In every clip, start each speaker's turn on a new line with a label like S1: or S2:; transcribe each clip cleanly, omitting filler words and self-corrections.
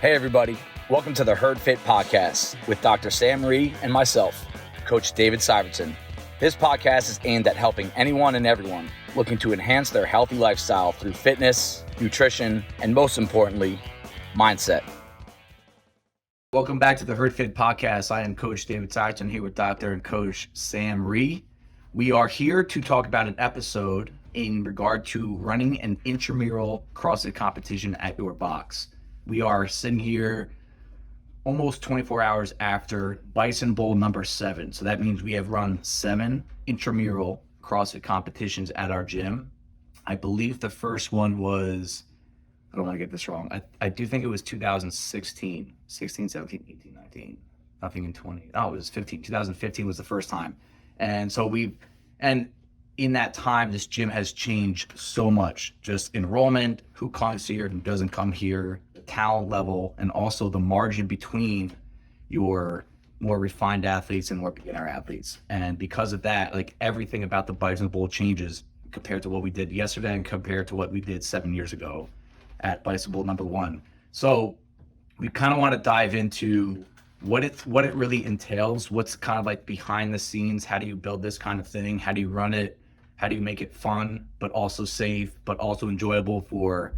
S1: Hey everybody, welcome to the Herd Fit Podcast with Dr. Sam Rhee and myself, Coach David Syvertsen. This podcast is aimed at helping anyone and everyone looking to enhance their healthy lifestyle through fitness, nutrition, and most importantly, mindset. Welcome back to the Herd Fit Podcast. I am Coach David Syvertsen here with Dr. and Coach Sam Rhee. We are here to talk about an episode in regard to running an intramural CrossFit competition at your box. We are sitting here almost 24 hours after Bison Bowl number 7. So that means we have run 7 intramural CrossFit competitions at our gym. I believe the first one was, I don't want to get this wrong. I do think it was 2016, 16, 17, 18, 19, nothing in 20. Oh, it was 15. 2015 was the first time. And so in that time, this gym has changed so much. Just enrollment, who comes here, who doesn't come here, the talent level, and also the margin between your more refined athletes and more beginner athletes. And because of that, like everything about the Bison Bowl changes compared to what we did yesterday and compared to what we did 7 years ago at Bison Bowl number 1. So we kind of want to dive into what it really entails, what's kind of like behind the scenes, how do you build this kind of thing, how do you run it, how do you make it fun, but also safe, but also enjoyable for,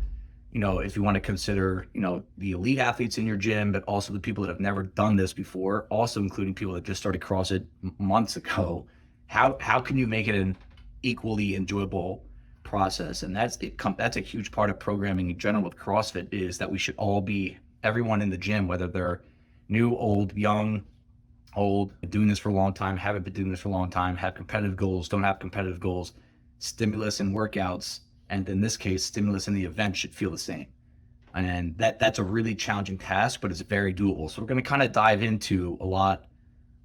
S1: if you want to consider, the elite athletes in your gym, but also the people that have never done this before, also including people that just started CrossFit months ago. How can you make it an equally enjoyable process? And that's a huge part of programming in general with CrossFit, is that we should all be, everyone in the gym, whether they're new, old, young, old, doing this for a long time, haven't been doing this for a long time, have competitive goals, don't have competitive goals, stimulus in workouts, and in this case, stimulus in the event should feel the same. And that's a really challenging task, but it's very doable. So we're going to kind of dive into a lot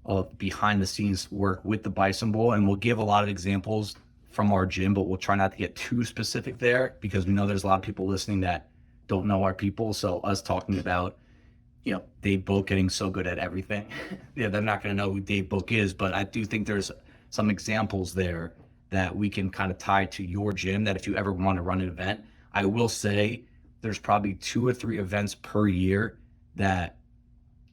S1: of behind the scenes work with the Bison Bowl, and we'll give a lot of examples from our gym, but we'll try not to get too specific there because we know there's a lot of people listening that don't know our people. So us talking about Dave Book getting so good at everything. They're not going to know who Dave Book is, but I do think there's some examples there that we can kind of tie to your gym, that if you ever want to run an event. I will say there's probably 2 or 3 events per year that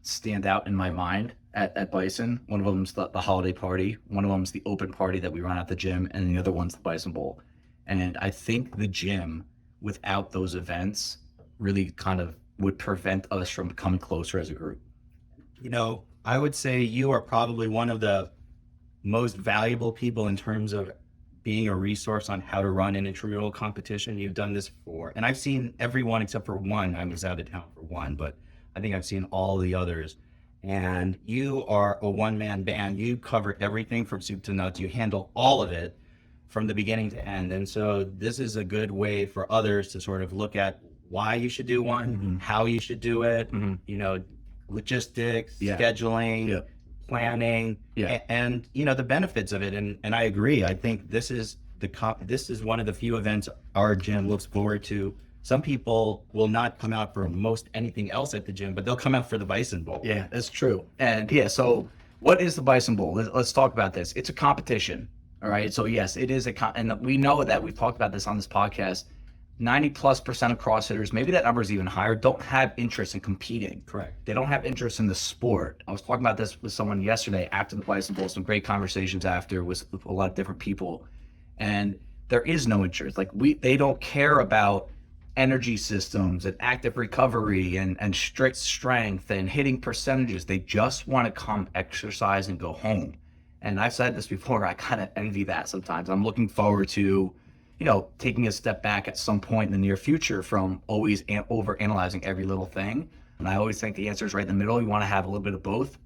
S1: stand out in my mind at Bison. One of them's the holiday party. One of them's the open party that we run at the gym, and the other one's the Bison Bowl. And I think the gym, without those events, really kind of would prevent us from coming closer as a group.
S2: I would say you are probably one of the most valuable people in terms of being a resource on how to run an intramural competition. You've done this before, and I've seen everyone except for one. I was out of town for one, but I think I've seen all the others. And you are a one-man band. You cover everything from soup to nuts. You handle all of it from the beginning to end. And so this is a good way for others to sort of look at why you should do one, how you should do it, logistics, scheduling, planning, and the benefits of it. And I agree. I think this is one of the few events our gym looks forward to. Some people will not come out for most anything else at the gym, but they'll come out for the Bison Bowl.
S1: Yeah, that's true. And so what is the Bison Bowl? Let's talk about this. It's a competition. All right. So yes, it is and we know that we've talked about this on this podcast. 90+% of CrossFitters, maybe that number is even higher, don't have interest in competing.
S2: Correct.
S1: They don't have interest in the sport. I was talking about this with someone yesterday after the Bison Bowl, some great conversations after with a lot of different people. And there is no interest. Like they don't care about energy systems and active recovery and strict strength and hitting percentages. They just want to come exercise and go home. And I've said this before, I kind of envy that sometimes. I'm looking forward to taking a step back at some point in the near future from always over-analyzing every little thing. And I always think the answer is right in the middle. You want to have a little bit of both,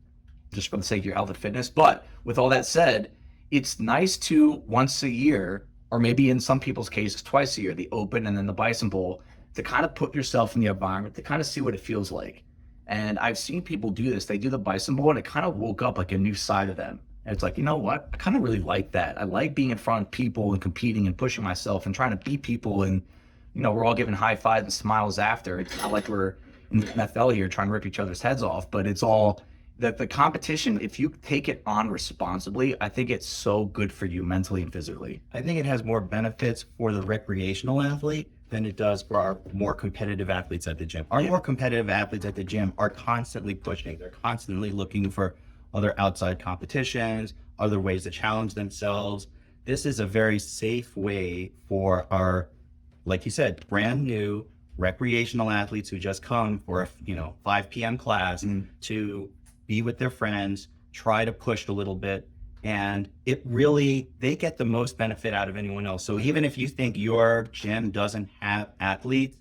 S1: just for the sake of your health and fitness. But with all that said, it's nice to once a year, or maybe in some people's cases twice a year, the Open and then the Bison Bowl, to kind of put yourself in the environment, to kind of see what it feels like. And I've seen people do this. They do the Bison Bowl and it kind of woke up like a new side of them. And it's like, you know what? I kind of really like that. I like being in front of people and competing and pushing myself and trying to beat people. And, we're all giving high fives and smiles after. It's not like we're in the NFL here trying to rip each other's heads off, but it's all that the competition, if you take it on responsibly, I think it's so good for you mentally and physically.
S2: I think it has more benefits for the recreational athlete than it does for our more competitive athletes at the gym. Our more competitive athletes at the gym are constantly pushing. They're constantly looking for other outside competitions, other ways to challenge themselves. This is a very safe way for our, like you said, brand new recreational athletes who just come for a 5 p.m. class to be with their friends, try to push a little bit. And they get the most benefit out of anyone else. So even if you think your gym doesn't have athletes,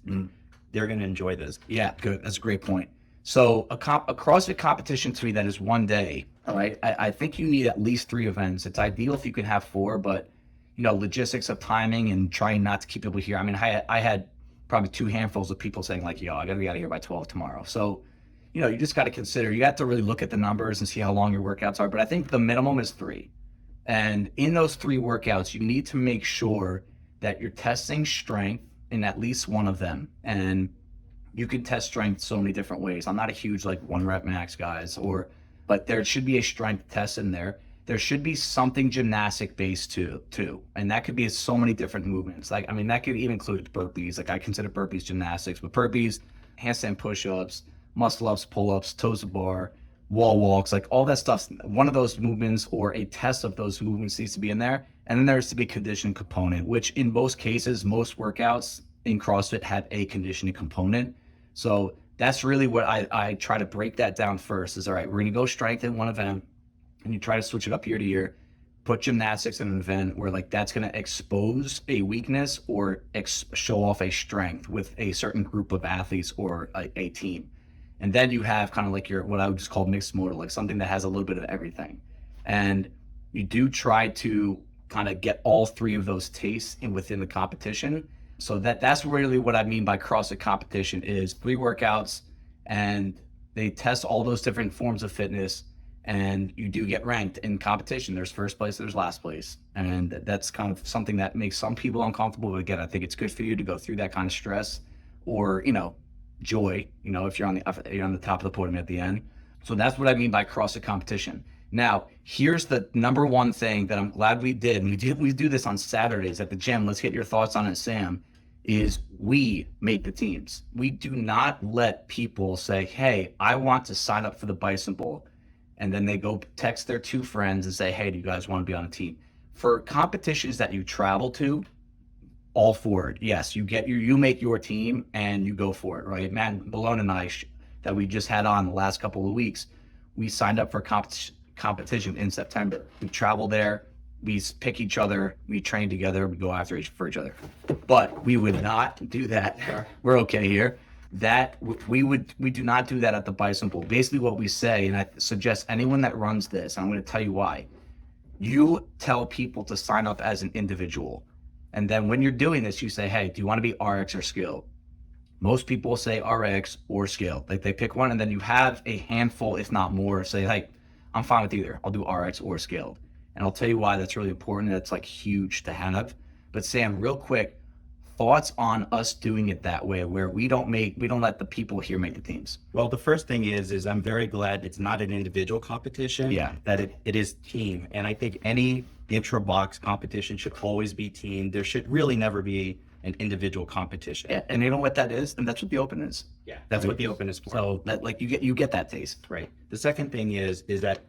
S2: they're going to enjoy this.
S1: Yeah, good. That's a great point. So a CrossFit competition to me that is one day, all right? I think you need at least 3 events. It's ideal if you can have 4, but logistics of timing and trying not to keep people here. I mean, I had probably 2 handfuls of people saying like, yo, I got to be out of here by 12 tomorrow. So you just got to consider, you have to really look at the numbers and see how long your workouts are. But I think the minimum is 3. And in those 3 workouts, you need to make sure that you're testing strength in at least one of them. And you can test strength so many different ways. I'm not a huge 1 rep max guys, but there should be a strength test in there. There should be something gymnastic based too. And that could be so many different movements. That could even include burpees. I consider burpees gymnastics, but burpees, handstand push-ups, muscle ups, pull ups, toes to bar, wall walks, all that stuff. One of those movements or a test of those movements needs to be in there. And then there's to be a conditioning component, which in most cases, most workouts in CrossFit have a conditioning component. So that's really what I try to break that down first is, all right, we're going to go strength in one event and you try to switch it up year to year, put gymnastics in an event where that's going to expose a weakness or show off a strength with a certain group of athletes or a team. And then you have kind of your, what I would just call mixed modal, something that has a little bit of everything. And you do try to kind of get all 3 of those tastes within the competition. So that's really what I mean by CrossFit competition is 3 workouts and they test all those different forms of fitness and you do get ranked in competition. There's first place, there's last place. And that's kind of something that makes some people uncomfortable. But again, I think it's good for you to go through that kind of stress or, joy, if you're on the top of the podium at the end. So that's what I mean by CrossFit competition. Now, here's the number one thing that I'm glad we did. We do this on Saturdays at the gym. Let's get your thoughts on it, Sam, is we make the teams. We do not let people say, hey, I want to sign up for the Bison Bowl. And then they go text their 2 friends and say, hey, do you guys want to be on a team? For competitions that you travel to, all for it. Yes, you make your team and you go for it, right? Man, Malone and I that we just had on the last couple of weeks, we signed up for competition in September. We travel there, we pick each other, we train together, we go after for each other. But we would not do that. We're okay here. We do not do that at the Bison Bowl. Basically what we say, and I suggest anyone that runs this, I'm going to tell you why. You tell people to sign up as an individual. And then when you're doing this, you say, hey, do you want to be RX or skilled? Most people say RX or skilled. They pick one, and then you have a handful, if not more, say, hey, I'm fine with either. I'll do RX or skilled. And I'll tell you why that's really important. That's huge to have. But Sam, real quick, thoughts on us doing it that way, where we don't let the people here make the teams?
S2: Well, the first thing is I'm very glad it's not an individual competition.
S1: Yeah.
S2: That it is team. And I think any intra-box competition should always be team. There should really never be an individual competition.
S1: Yeah, and you know what that is? And that's what the open is.
S2: Yeah, that's what the open is for.
S1: So that you get that taste.
S2: Right. The second thing is that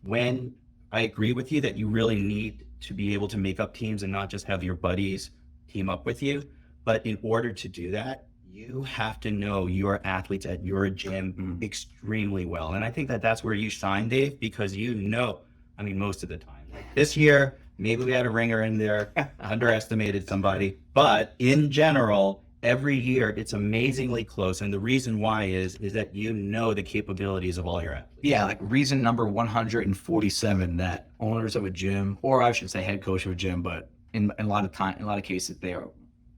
S2: when I agree with you that you really need to be able to make up teams and not just have your buddies team up with you. But in order to do that, you have to know your athletes at your gym extremely well. And I think that's where you shine, Dave, because most of the time. This year, maybe we had a ringer in there, underestimated somebody. But in general, every year, it's amazingly close. And the reason why is that the capabilities of all your athletes.
S1: Yeah, reason number 147 that owners of a gym, or I should say head coach of a gym, but in a lot of cases, they are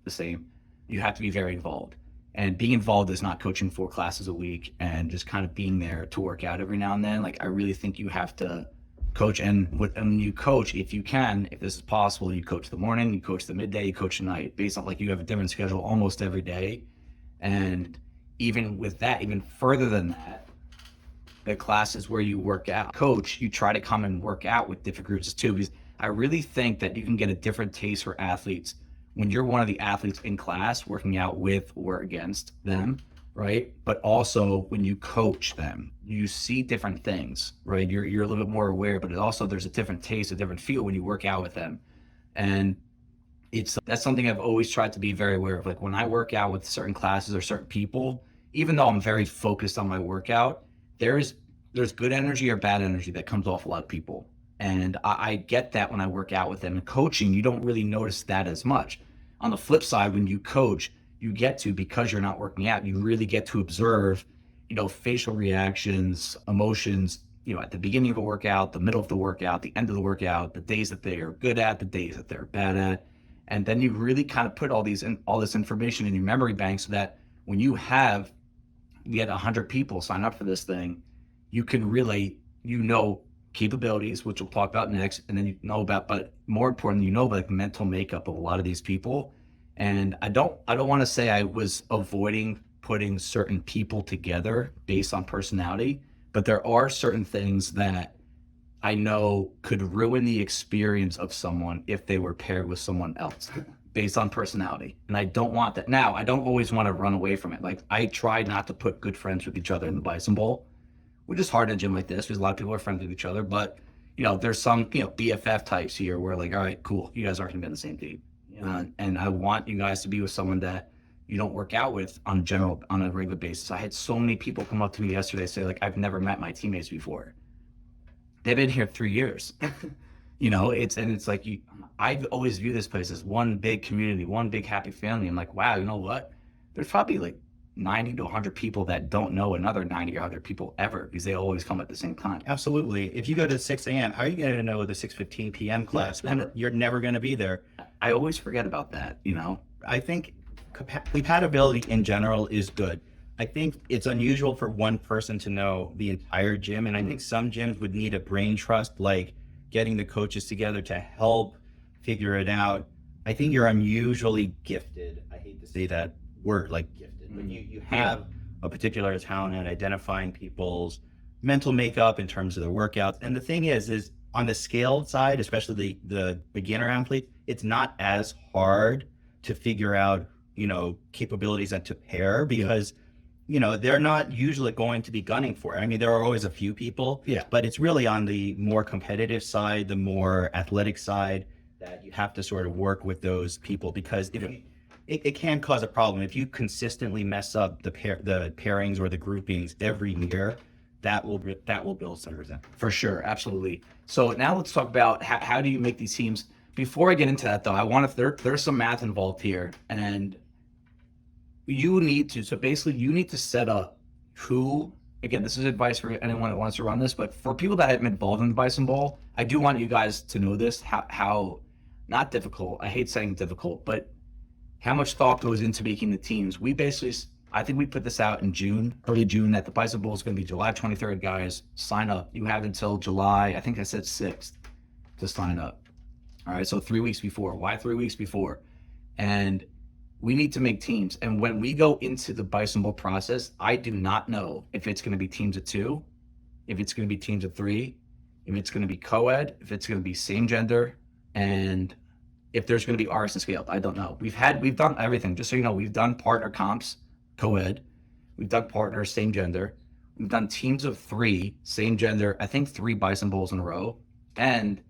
S1: the same. You have to be very involved. And being involved is not coaching 4 classes a week and just kind of being there to work out every now and then. I really think you have to coach, and when you coach, if this is possible, you coach the morning, you coach the midday, you coach the night, based on you have a different schedule almost every day. And even with that, even further than that, the classes where you work out, coach, you try to come and work out with different groups too, because I really think that you can get a different taste for athletes
S2: when you're one of the athletes in class working out with or against them, right? But also when you coach them, you see different things, right? You're a little bit more aware, but there's a different taste, a different feel when you work out with them. And that's something I've always tried to be very aware of. Like when I work out with certain classes or certain people, even though I'm very focused on my workout, there's good energy or bad energy that comes off a lot of people. And I get that when I work out with them. In coaching, you don't really notice that as much. On the flip side, when you coach, you get to, because you're not working out, you really get to observe, facial reactions, emotions, at the beginning of a workout, the middle of the workout, the end of the workout, the days that they are good at, the days that they're bad at. And then you really kind of put all this information in your memory bank so that when you get 100 people sign up for this thing, you can really, capabilities, which we'll talk about next, and then but more importantly, the mental makeup of a lot of these people. And I don't want to say I was avoiding putting certain people together based on personality, but there are certain things that I know could ruin the experience of someone if they were paired with someone else based on personality. And I don't want that. Now, I don't always want to run away from it. Like I try not to put good friends with each other in the Bison Bowl, which is hard in a gym like this because a lot of people are friends with each other. But, there's some, BFF types here where like, all right, cool. You guys aren't going to be on the same team. And I want you guys to be with someone that you don't work out with on a regular basis. I had so many people come up to me yesterday say like, I've never met my teammates before. They've been here 3 years. It's like I always view this place as one big community, one big happy family. I'm like, wow, you know what? There's probably like 90 to 100 people that don't know another 90 or 100 people ever because they always come at the same time. Absolutely. If you go to 6 a.m., how are you going to know the 6:15 p.m. class? You're never going to be there.
S1: I always forget about that,
S2: I think compatibility in general is good. I think it's unusual for one person to know the entire gym. And I think some gyms would need a brain trust, like getting the coaches together to help figure it out. I think you're unusually gifted. I hate to say that word, like gifted, but you have a particular talent at identifying people's mental makeup in terms of their workouts. And the thing is on the scaled side, especially the beginner athlete, it's not as hard to figure out, capabilities and to pair because, they're not usually going to be gunning for it. I mean, there are always a few people, but it's really on the more competitive side, the more athletic side that you have to sort of work with those people because it can cause a problem. If you consistently mess up the pairings or the groupings every year, that will build some resentment.
S1: For sure, absolutely. So now let's talk about how do you make these teams. Before I get into that though, there's some math involved here, and you need to set up who, again, this is advice for anyone that wants to run this, but for people that have been involved in the Bison Bowl, I do want you guys to know this, how not difficult, I hate saying difficult, but how much thought goes into making the teams. I think we put this out in June, early June, that the Bison Bowl is going to be July 23rd, guys. Sign up. You have until July, I think I said 6th to sign up. All right, so 3 weeks before. Why 3 weeks before? And we need to make teams. And when we go into the Bison Bowl process, I do not know if it's going to be teams of 2, if it's going to be teams of 3, if it's going to be co-ed, if it's going to be same gender, and if there's going to be RX and scaled. I don't know. We've done everything. Just so you know, we've done partner comps, co-ed. We've done partners, same gender. We've done teams of 3, same gender, I think 3 Bison Bowls in a row. And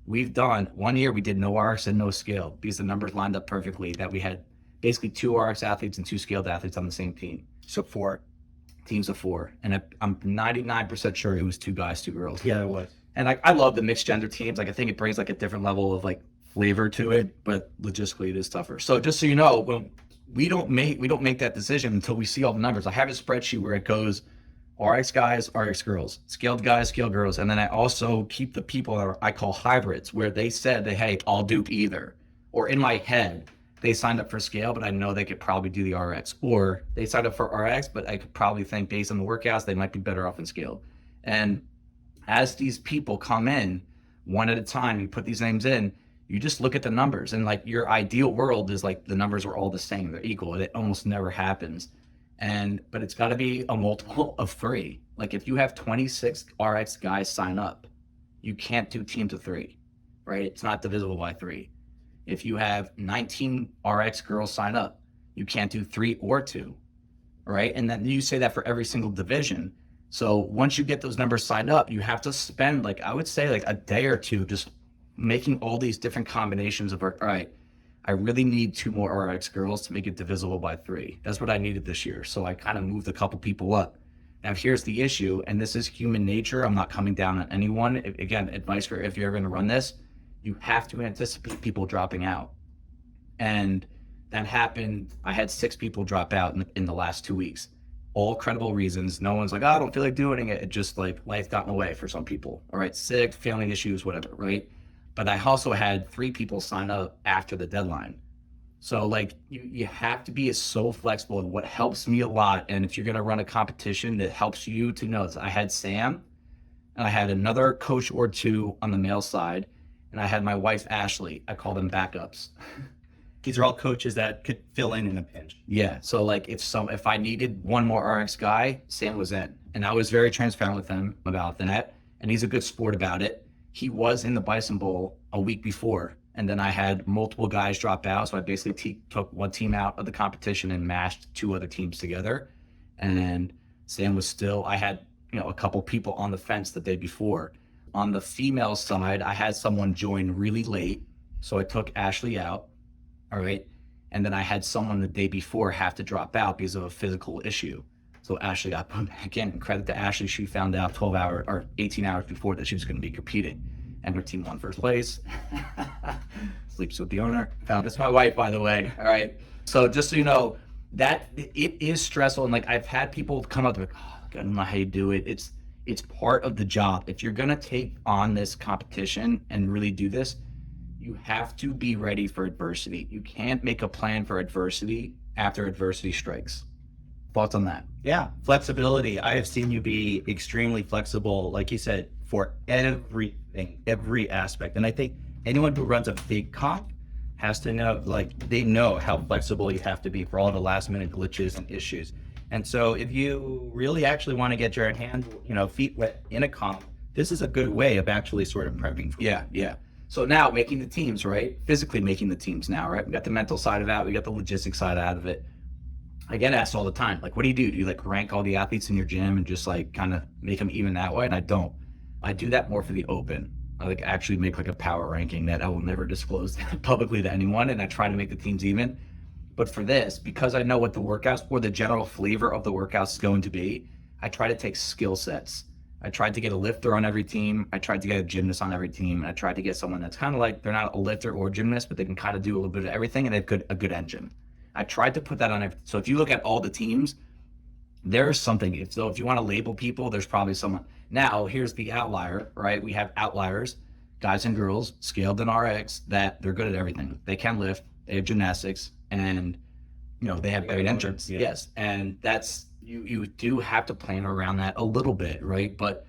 S1: we've done, 1 year we did no RX and no scaled because the numbers lined up perfectly that we had basically 2 RX athletes and 2 scaled athletes on the same team.
S2: So 4.
S1: Teams of 4. And I'm 99% sure it was 2 guys, 2 girls.
S2: Yeah, it was.
S1: And I love the mixed gender teams. Like I think it brings like a different level of like flavor to it, but logistically it is tougher. So just so you know, when we don't make that decision until we see all the numbers. I have a spreadsheet where it goes RX guys, RX girls, scaled guys, scaled girls. And then I also keep the people that I call hybrids, where they said that, hey, I'll do either. Or in my head, they signed up for scale, but I know they could probably do the RX. Or they signed up for RX, but I could probably think based on the workouts, they might be better off in scale. And as these people come in, one at a time, you put these names in, you just look at the numbers. And like your ideal world is like the numbers are all the same, they're equal. It almost never happens. But it's got to be a multiple of 3. Like if you have 26 RX guys sign up, you can't do teams of 3, right? It's not divisible by 3.
S2: If you have 19 RX girls sign up, you can't do 3 or 2, right? And then you say that for every single division. So once you get those numbers signed up, you have to spend, like, I would say like a day or two just making all these different combinations of, all right, I really need 2 more RX girls to make it divisible by 3. That's what I needed this year. So I kind of moved a couple people up. Now here's the issue, and this is human nature. I'm not coming down on anyone. Again, advice for if you're going to run this, you have to anticipate people dropping out. And that happened. I had 6 people drop out in the last 2 weeks. All credible reasons. No one's like, oh, I don't feel like doing it. It just like life got in the way for some people. All right, sick, family issues, whatever, right? But I also had 3 people sign up after the deadline. So like you have to be so flexible. And what helps me a lot, and if you're going to run a competition that helps you to know, is I had Sam and I had another coach or 2 on the male side, and I had my wife, Ashley. I call them backups.
S3: These are all coaches that could fill in a pinch.
S2: Yeah. So like if I needed one more RX guy, Sam was in, and I was very transparent with him about that. And he's a good sport about it. He was in the Bison Bowl a week before. And then I had multiple guys drop out. So I basically took one team out of the competition and mashed 2 other teams together. And Sam was still, I had, a couple people on the fence the day before. On the female side, I had someone join really late. So I took Ashley out. All right. And then I had someone the day before have to drop out because of a physical issue. So Ashley got put back in. Credit to Ashley. She found out 12 hours or 18 hours before that she was going to be competing. And her team won first place. Sleeps with the owner. That's my wife, by the way. All right. So just so you know, that it is stressful. And like I've had people come up to me, oh, I don't know how you do it. It's part of the job. If you're gonna take on this competition and really do this, you have to be ready for adversity. You can't make a plan for adversity after adversity strikes. Thoughts on that?
S3: Yeah, flexibility. I have seen you be extremely flexible, like you said, for everything, every aspect. And I think anyone who runs a big comp has to know, like, they know how flexible you have to be for all the last minute glitches and issues. And so if you really actually want to get your feet wet in a comp, this is a good way of actually sort of prepping for it.
S2: Yeah. So now making the teams, right? Physically making the teams now, right? We got the mental side of that. We got the logistics side out of it. I get asked all the time, like, what do? Do you like rank all the athletes in your gym and just like kind of make them even that way? And I don't. I do that more for the open. I like actually make like a power ranking that I will never disclose publicly to anyone. And I try to make the teams even. But for this, because I know what the workouts or the general flavor of the workouts is going to be, I try to take skill sets. I tried to get a lifter on every team. I tried to get a gymnast on every team. And I tried to get someone that's kind of like, they're not a lifter or a gymnast, but they can kind of do a little bit of everything and they've a good engine. I tried to put that on. So if you look at all the teams, there's something. If you want to label people, there's probably someone. Now, here's the outlier, right? We have outliers, guys and girls, scaled in RX, that they're good at everything. They can lift, they have gymnastics, and they have great engines.
S3: Yeah.
S2: Yes, and that's you do have to plan around that a little bit, right? But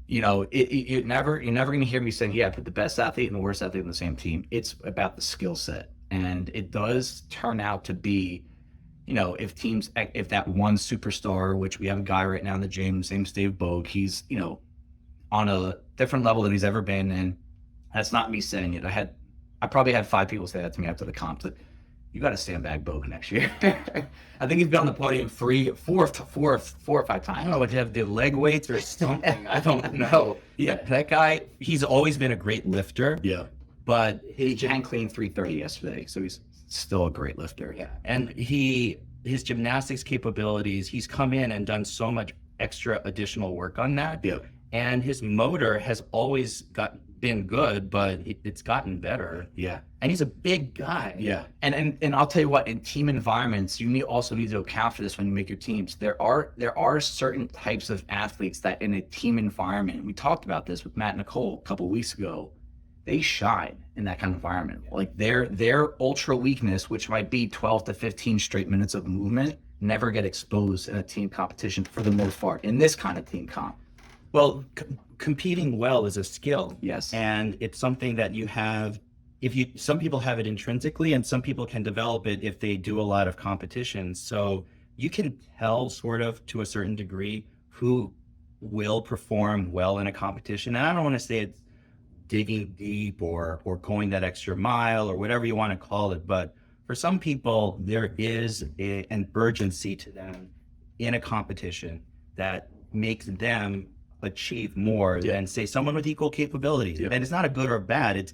S2: you're never going to hear me saying, yeah, put the best athlete and the worst athlete on the same team. It's about the skill set. And it does turn out to be, if that one superstar, which we have a guy right now in the gym, same as Dave Bogue, he's, on a different level than he's ever been. And that's not me saying it. I probably had 5 people say that to me after the comp, that you got to sandbag Bogue next year. I think he's been on the podium 4 or 5 times.
S3: I don't know what you have to do, leg weights or something. I don't know. Yeah, that guy, he's always been a great lifter.
S2: Yeah.
S3: But
S2: he hang clean 330 yesterday, so he's still a great lifter.
S3: Yeah. And his gymnastics capabilities, he's come in and done so much extra additional work on that.
S2: Yeah.
S3: And his motor has always been good, but it's gotten better.
S2: Yeah.
S3: And he's a big guy.
S2: Yeah. And I'll tell you what, in team environments, you also need to account for this when you make your teams. There are certain types of athletes that in a team environment, we talked about this with Matt and Nicole a couple of weeks ago, they shine in that kind of environment. Like their ultra weakness, which might be 12 to 15 straight minutes of movement, never get exposed in a team competition for the most part, in this kind of team comp.
S3: Well, competing well is a skill.
S2: Yes.
S3: And it's something that you have, some people have it intrinsically and some people can develop it if they do a lot of competitions. So you can tell sort of to a certain degree who will perform well in a competition. And I don't want to say it's
S2: digging deep or going that extra mile or whatever you want to call it. But for some people, there is an urgency to them in a competition that makes them achieve more than say someone with equal capabilities. And it's not a good or bad.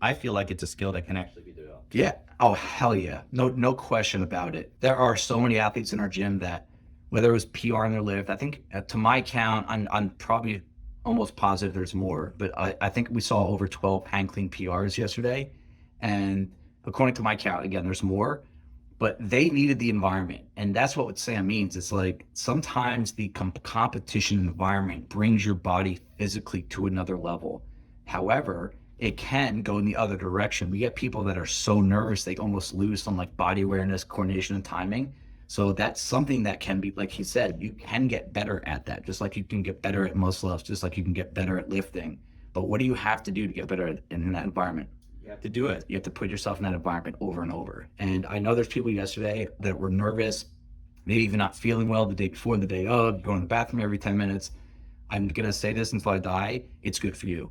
S2: I feel like it's a skill that can actually be developed.
S4: Yeah. Oh, hell yeah. No question about it. There are so many athletes in our gym that, whether it was PR in their lift, I think to my count, I'm probably almost positive there's more, but I think we saw over 12 hang clean PRs yesterday. And according to my count, again, there's more, but they needed the environment. And that's what Sam means. It's like sometimes the competition environment brings your body physically to another level. However, it can go in the other direction. We get people that are so nervous, they almost lose some like body awareness, coordination, and timing. So that's something that can be, like he said, you can get better at that, just like you can get better at muscle ups, just like you can get better at lifting. But what do you have to do to get better in that environment?
S2: You have to do it.
S4: You have to put yourself in that environment over and over. And I know there's people yesterday that were nervous, maybe even not feeling well the day before, the day of, going to the bathroom every 10 minutes. I'm going to say this until I die. It's good for you.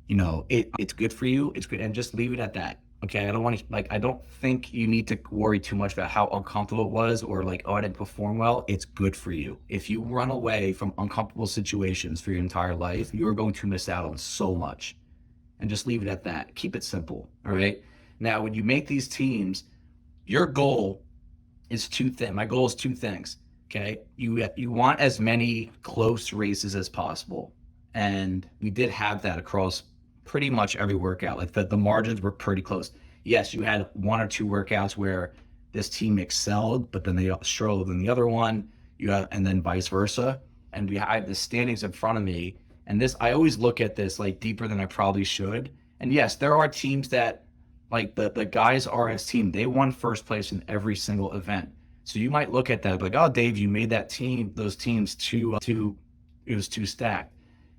S4: You know, it's good for you. It's good. And just leave it at that. Okay. I don't want to, I don't think you need to worry too much about how uncomfortable it was or like, oh, I didn't perform well. It's good for you. If you run away from uncomfortable situations for your entire life, you're going to miss out on so much. And just leave it at that. Keep it simple. All right. Now, when you make these teams, your goal is two things. My goal is two things. Okay. You want as many close races as possible. And we did have that across pretty much every workout. Like the margins were pretty close. Yes, you had one or two workouts where this team excelled, but then they struggled in the other one. And then vice versa. And I have the standings in front of me. And this, I always look at this like deeper than I probably should. And yes, there are teams that, like the guys RS team, they won first place in every single event. So you might look at that like, oh, Dave, you made that team, those teams it was too stacked.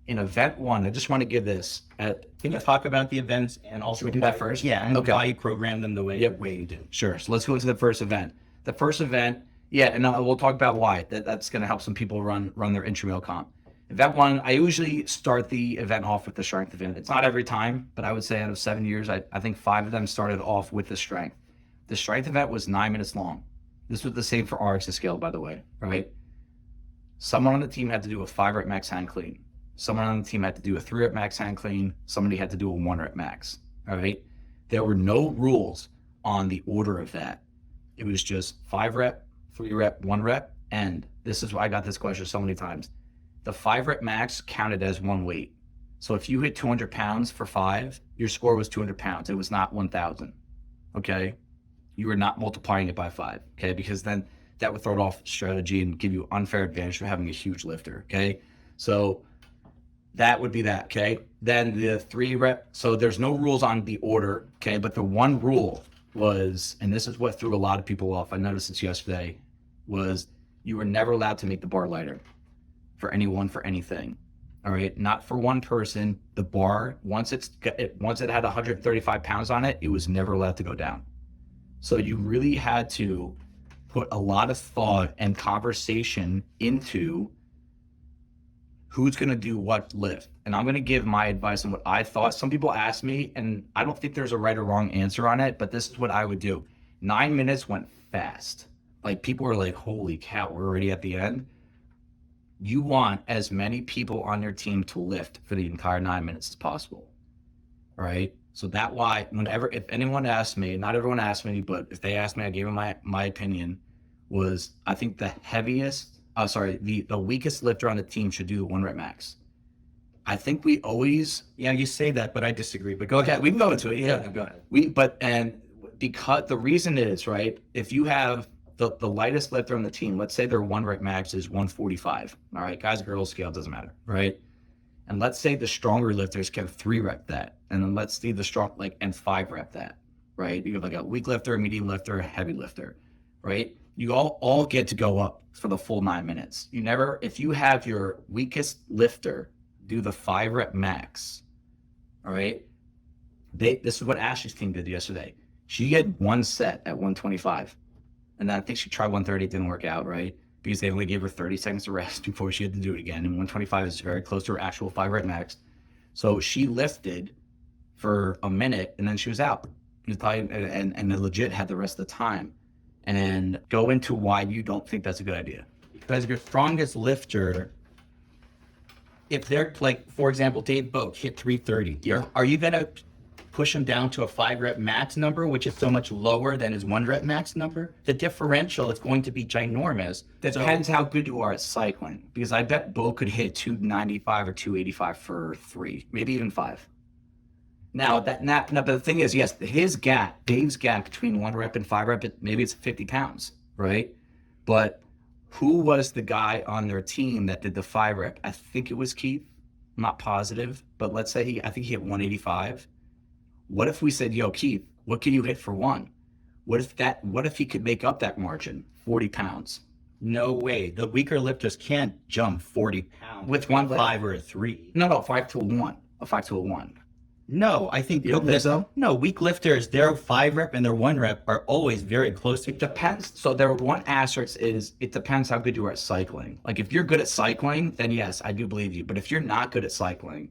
S4: In event one, I just want to give this.
S2: Can you talk about the events and also
S4: we do that first?
S2: Yeah, and why you program them the way you do.
S4: Sure. So let's go into the first event. The first event, and we'll talk about why. That's going to help some people run their intramural comp. Event one, I usually start the event off with the strength event. It's not every time, but I would say out of 7 years, I think 5 of them started off with the strength. The strength event was 9 minutes long. This was the same for RX scale, by the way, right? Someone on the team had to do a 5 rep max hand clean. Someone on the team had to do a 3 rep max hand clean. Somebody had to do a 1 rep max, all right? There were no rules on the order of that. It was just 5 rep, 3 rep, 1 rep. And this is why I got this question so many times. The 5 rep max counted as one weight. So if you hit 200 pounds for 5, your score was 200 pounds. It was not 1,000, okay? You were not multiplying it by 5, okay? Because then that would throw it off strategy and give you unfair advantage for having a huge lifter, okay? So that would be that, okay? Then the 3 rep, so there's no rules on the order, okay? But the one rule was, and this is what threw a lot of people off, I noticed this yesterday, was you were never allowed to make the bar lighter for anyone, for anything, all right? Not for one person. The bar, once it had 135 pounds on it, it was never allowed to go down. So you really had to put a lot of thought and conversation into who's going to do what lift. And I'm going to give my advice on what I thought. Some people ask me, and I don't think there's a right or wrong answer on it, but this is what I would do. 9 minutes went fast. Like people were like, holy cow, we're already at the end. You want as many people on your team to lift for the entire 9 minutes as possible. All right. So that's why if anyone asks me, not everyone asked me, but if they asked me, I gave them my opinion, was I think the weakest lifter on the team should do the 1 rep max. I think we always,
S2: you say that, but I disagree, but go ahead.
S4: We can go into it. Yeah,
S2: go ahead.
S4: Because the reason is, right, if you have the lightest lifter on the team, let's say their 1 rep max is 145. All right, guys, girls scale, doesn't matter, right? And let's say the stronger lifters can 3 rep that. And then let's see the strong, and 5 rep that, right? You have like a weak lifter, a medium lifter, a heavy lifter, right? You all get to go up for the full 9 minutes. If you have your weakest lifter do the 5 rep max, all right? This is what Ashley's team did yesterday. She had 1 set at 125. And then I think she tried 130, it didn't work out, right? Because they only gave her 30 seconds to rest before she had to do it again. And 125 is very close to her actual 5 rep max. So she lifted for a minute and then she was out. And legit had the rest of the time. And go into why you don't think that's a good idea.
S2: Because your strongest lifter, if they're like, for example, Dave Boak hit 330, are you going to push him down to a 5-rep max number, which is so much lower than his 1-rep max number? The differential is going to be ginormous.
S4: Depends how good you are at cycling, because I bet Bo could hit 295 or 285 for 3, maybe even 5. Now, but the thing is, yes, Dave's gap between 1-rep and 5-rep, maybe it's 50 pounds, right? But who was the guy on their team that did the 5-rep? I think it was Keith. I'm not positive, but let's say I think he hit 185. What if we said, yo, Keith, what can you hit for 1? What if he could make up that margin, 40 pounds?
S2: No way. The weaker lifters can't jump 40 pounds
S4: with 1
S2: 5 or a 3.
S4: No, 5 to a 1. A 5 to a 1.
S2: No, I think no, weak lifters, their 5-rep and their 1-rep are always very close.
S4: It depends. So their one asterisk is it depends how good you are at cycling. Like if you're good at cycling, then yes, I do believe you. But if you're not good at cycling,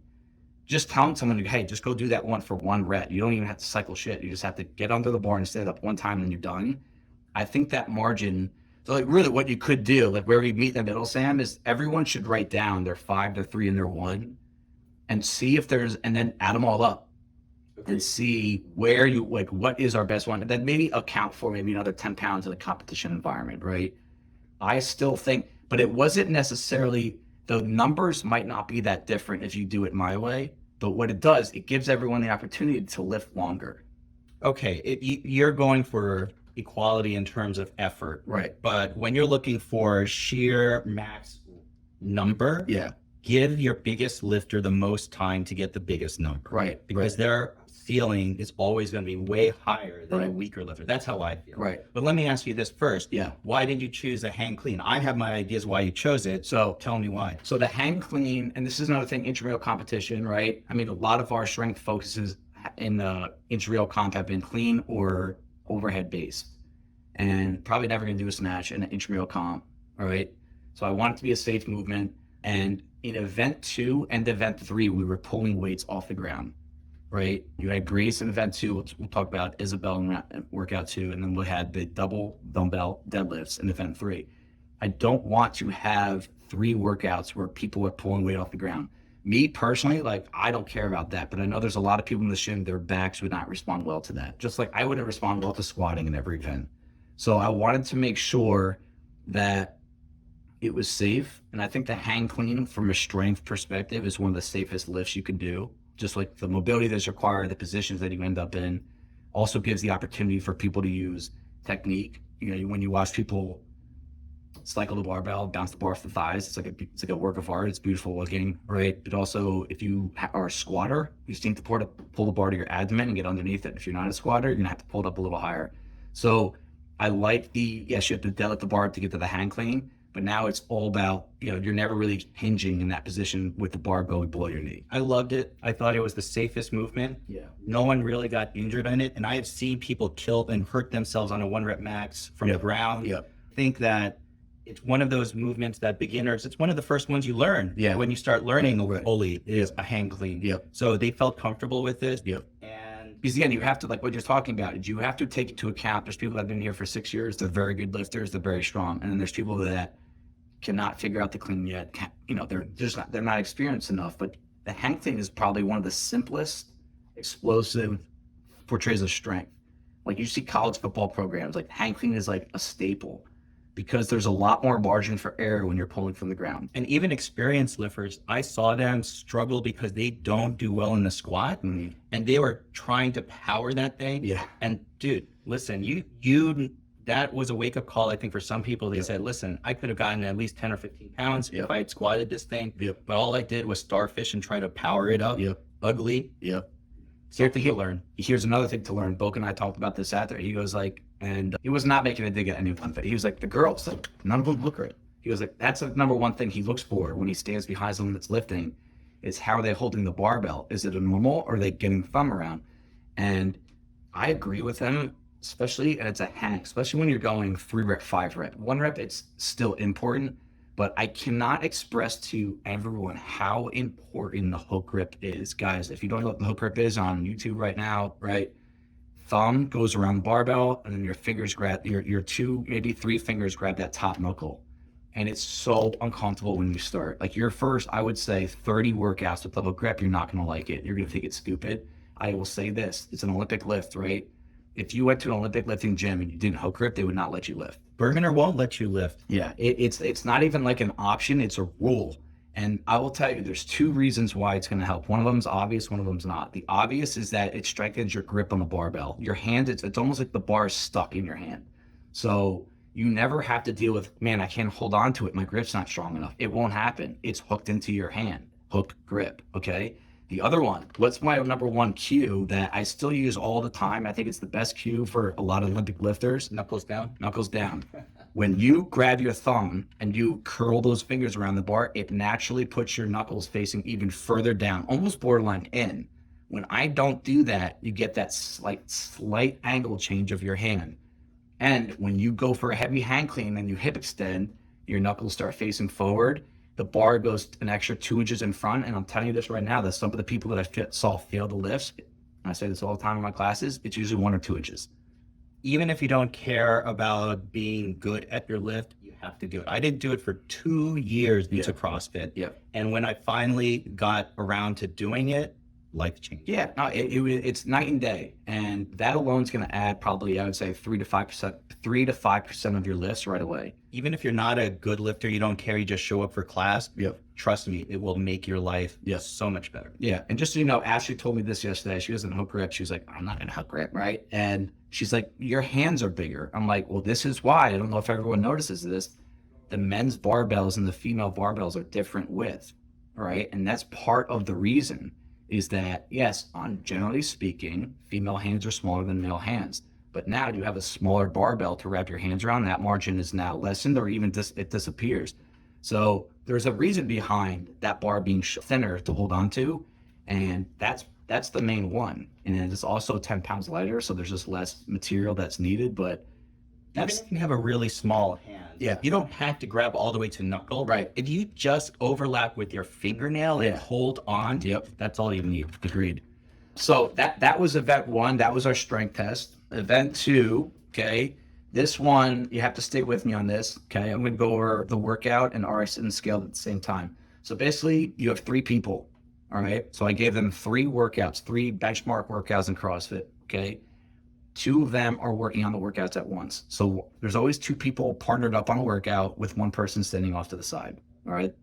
S4: just telling someone, hey, just go do that one for 1 rep. You don't even have to cycle shit. You just have to get under the bar and stand up one time and then you're done. I think that margin, so like really what you could do, like where we meet in the middle, Sam, is everyone should write down their 5, their 3, and their 1 and see if and then add them all up and see where you, like, what is our best one? And then maybe account for maybe another 10 pounds in a competition environment, right? I still think, but it wasn't necessarily, the numbers might not be that different if you do it my way, but what it does, it gives everyone the opportunity to lift longer.
S2: Okay, you're going for equality in terms of effort.
S4: Right.
S2: But when you're looking for sheer max number, give your biggest lifter the most time to get the biggest number.
S4: Right.
S2: Because their ceiling is always going to be way higher than a weaker lifter. That's how I feel.
S4: Right.
S2: But let me ask you this first.
S4: Yeah.
S2: Why did you choose a hang clean? I have my ideas why you chose it. So tell me why.
S4: So the hang clean, and this is another thing, intramural competition, right? I mean, a lot of our strength focuses in the intramural comp have been clean or overhead based, and probably never going to do a snatch in an intramural comp. All right. So I want it to be a safe movement. And in event 2 and event 3, we were pulling weights off the ground, right? You had Grace in event 2. We'll talk about Isabel in workout 2. And then we had the double dumbbell deadlifts in event 3. I don't want to have 3 workouts where people are pulling weight off the ground. Me personally, like, I don't care about that, but I know there's a lot of people in the gym, their backs would not respond well to that. Just like I wouldn't respond well to squatting in every event. So I wanted to make sure that it was safe. And I think the hang clean from a strength perspective is one of the safest lifts you can do. Just like the mobility that's required, the positions that you end up in, also gives the opportunity for people to use technique. You know, when you watch people cycle the barbell, bounce the bar off the thighs, it's like a work of art. It's beautiful looking, right? But also if you are a squatter, you just need to pull the bar to your abdomen and get underneath it. If you're not a squatter, you're gonna have to pull it up a little higher. So I like yes, you have to deadlift the bar to get to the hang clean, but now it's all about, you know, you're never really hinging in that position with the bar going below your knee.
S2: I loved it. I thought it was the safest movement.
S4: Yeah.
S2: No one really got injured in it. And I have seen people kill and hurt themselves on a 1-rep max from the ground.
S4: Yeah.
S2: I think that it's one of those movements that beginners, it's one of the first ones you learn.
S4: Yeah.
S2: When you start learning fully is a hang clean.
S4: Yep.
S2: So they felt comfortable with this.
S4: Yep.
S2: And
S4: because again, you have to, like what you're talking about, you have to take into account, there's people that have been here for 6 years, they're very good lifters, they're very strong. And then there's people that cannot figure out the clean yet. They're not experienced enough. But the hang clean is probably one of the simplest, explosive portrays of strength. Like you see college football programs, like hang clean is like a staple because there's a lot more margin for error when you're pulling from the ground.
S2: And even experienced lifters, I saw them struggle because they don't do well in the squat, and they were trying to power that thing.
S4: Yeah.
S2: And dude, listen, that was a wake-up call, I think, for some people. They said, listen, I could have gotten at least 10 or 15 pounds if I had squatted this thing, but all I did was starfish and try to power it up. Ugly.
S4: Here's another thing to learn. Boke and I talked about this after. He goes like, and he was not making a dig at anyone, but he was like, the girls, like, none of them look right. He was like, that's the number one thing he looks for when he stands behind someone that's lifting, is how are they holding the barbell? Is it a normal or are they getting the thumb around? And I agree with him. Especially, and it's a hang, especially when you're going 3-rep, 5-rep. 1 rep, it's still important, but I cannot express to everyone how important the hook grip is. Guys, if you don't know what the hook grip is on YouTube right now, right? Thumb goes around the barbell, and then your fingers grab, your two, maybe three fingers grab that top knuckle. And it's so uncomfortable when you start. Like your first, I would say 30 workouts with the hook grip, you're not gonna like it. You're gonna think it's stupid. I will say this, it's an Olympic lift, right? If you went to an Olympic lifting gym and you didn't hook grip, they would not let you lift.
S3: Bergener won't let you lift.
S4: Yeah, it's not even like an option, it's a rule. And I will tell you, there's two reasons why it's gonna help. One of them's obvious, one of them's not. The obvious is that it strengthens your grip on the barbell. Your hand, it's almost like the bar is stuck in your hand. So you never have to deal with, man, I can't hold on to it, my grip's not strong enough. It won't happen. It's hooked into your hand, hook grip, okay? The other one, what's my number one cue that I still use all the time? I think it's the best cue for a lot of Olympic lifters.
S3: Knuckles down.
S4: Knuckles down. When you grab your thumb and you curl those fingers around the bar, it naturally puts your knuckles facing even further down, almost borderline in. When I don't do that, you get that slight angle change of your hand. And when you go for a heavy hand clean and you hip extend, your knuckles start facing forward. The bar goes an extra 2 inches in front. And I'm telling you this right now, that some of the people that I saw fail the lifts, and I say this all the time in my classes, it's usually 1 or 2 inches.
S3: Even if you don't care about being good at your lift, you have to do it. I didn't do it for 2 years into CrossFit.
S4: Yeah.
S3: And when I finally got around to doing it, life changed.
S4: Yeah, no, it's night and day. And that alone is going to add probably, I would say 3 to 5% of your lifts right away.
S3: Even if you're not a good lifter, you don't care, you just show up for class.
S4: Yep.
S3: Trust me, it will make your life so much better.
S4: Yeah. And just so you know, Ashley told me this yesterday. She doesn't hook grip. She was like, I'm not going to hook grip, right? And she's like, your hands are bigger. I'm like, well, this is why. I don't know if everyone notices this. The men's barbells and the female barbells are different width, right? And that's part of the reason is that, yes, generally speaking, female hands are smaller than male hands. But now you have a smaller barbell to wrap your hands around. That margin is now lessened or even it disappears. So there's a reason behind that bar being thinner to hold on to. And that's the main one. And then it's also 10 pounds lighter. So there's just less material that's needed. But
S3: Even if you have a really small hand, you don't have to grab all the way to knuckle.
S4: Right.
S3: If you just overlap with your fingernail and hold on, that's all you need.
S4: Agreed. So that was event 1. That was our strength test. Event 2, okay, this one, you have to stay with me on this, okay? I'm going to go over the workout and RX and scale at the same time. So basically, you have 3 people, all right? So I gave them 3 workouts, 3 benchmark workouts in CrossFit, okay? 2 of them are working on the workouts at once. So there's always 2 people partnered up on a workout with 1 person standing off to the side, all right?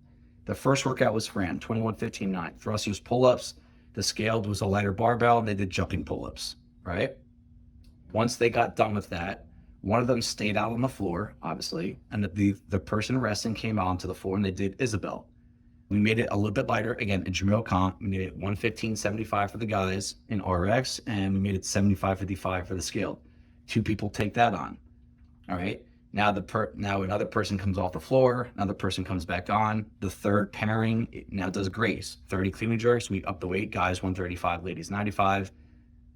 S4: The first workout was Fran, 21-15-9. Thrusters, pull-ups. The scaled was a lighter barbell, and they did jumping pull-ups, right? Once they got done with that, one of them stayed out on the floor, obviously, and the person resting came out onto the floor, and they did Isabel. We made it a little bit lighter. Again, Intramural comp, we made it 115-75 for the guys in RX, and we made it 75-55 for the scaled. 2 people take that on, all right? Now now another person comes off the floor, another person comes back on. The third pairing now does Grace, 30 clean and jerks. We up the weight, guys 135, ladies 95,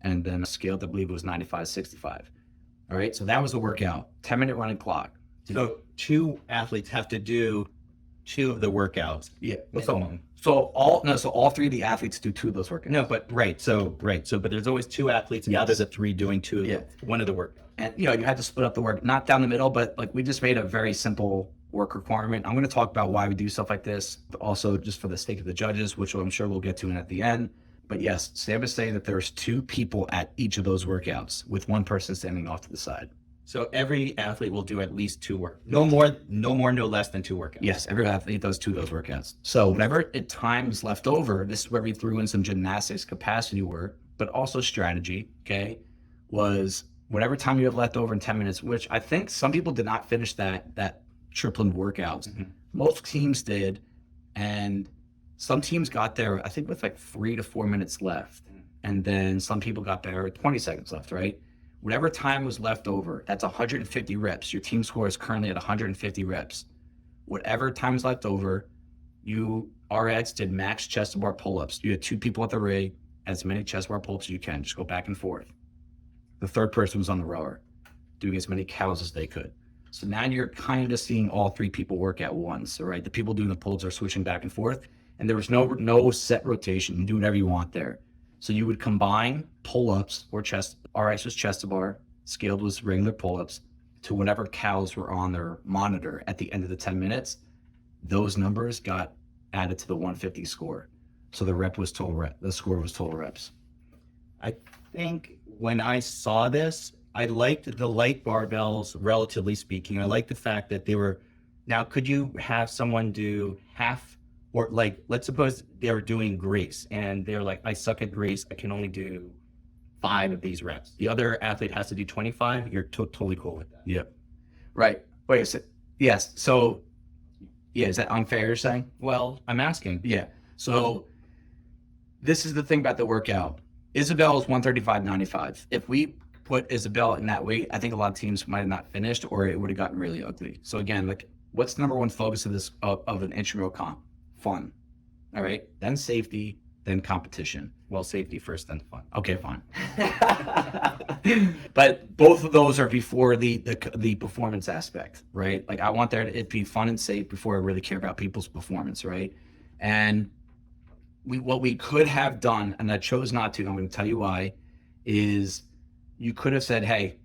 S4: and then a scaled, I believe it was 95-65. All right, so that was the workout. 10-minute running clock.
S3: So 2 athletes have to do 2 of the workouts.
S4: Yeah.
S3: So
S4: all 3 of the athletes do 2 of those workouts.
S3: No, but but there's always 2 athletes and the others at 3 doing 2 of one of the workouts.
S4: And you had to split up the work, not down the middle, but like we just made a very simple work requirement. I'm going to talk about why we do stuff like this, but also just for the sake of the judges, which I'm sure we'll get to at the end. But yes, Sam is saying that there's 2 people at each of those workouts with 1 person standing off to the side.
S3: So every athlete will do at least 2 workouts. No more, no less than 2 workouts.
S4: Yes, every athlete does 2 of those workouts. So whenever time is left over, this is where we threw in some gymnastics capacity work, but also strategy, okay, was whatever time you have left over in 10 minutes, which I think some people did not finish that tripling workouts. Mm-hmm. Most teams did, and some teams got there, I think, with like 3 to 4 minutes left. And then some people got there with 20 seconds left, right? Whatever time was left over, that's 150 reps. Your team score is currently at 150 reps. Whatever time is left over, RX did max chest to bar pull-ups. You had 2 people at the rig, as many chest bar pull-ups as you can. Just go back and forth. The third person was on the rower, doing as many cows as they could. So now you're kind of seeing all three people work at once, right? The people doing the pulls are switching back and forth, and there was no set rotation. You do whatever you want there. So you would combine pull-ups or chest, RX was chest to bar, scaled was regular pull-ups, to whatever cows were on their monitor at the end of the 10 minutes. Those numbers got added to the 150 score. So the score was total reps.
S2: I think when I saw this, I liked the light barbells, relatively speaking. I liked the fact that they were, now could you have someone do half, or like, let's suppose they were doing grease and they're like, I suck at grease, I can only do 5 of these reps. The other athlete has to do 25. You're totally cool with that.
S4: Yep. Right. Wait a second. Yes. So, yeah, is that unfair you're saying?
S2: Well, I'm asking.
S4: Yeah. So this is the thing about the workout. Isabel is 135.95. If we put Isabel in that weight, I think a lot of teams might have not finished, or it would have gotten really ugly. So again, like, what's the number one focus of this of an intramural comp? Fun. All right. Then safety, then competition.
S2: Well, safety first, then fun.
S4: Okay, fine. But both of those are before the performance aspect, right? Like, I want there to it be fun and safe before I really care about people's performance, right? And what we could have done, and I chose not to, and I'm going to tell you why, is you could have said, hey,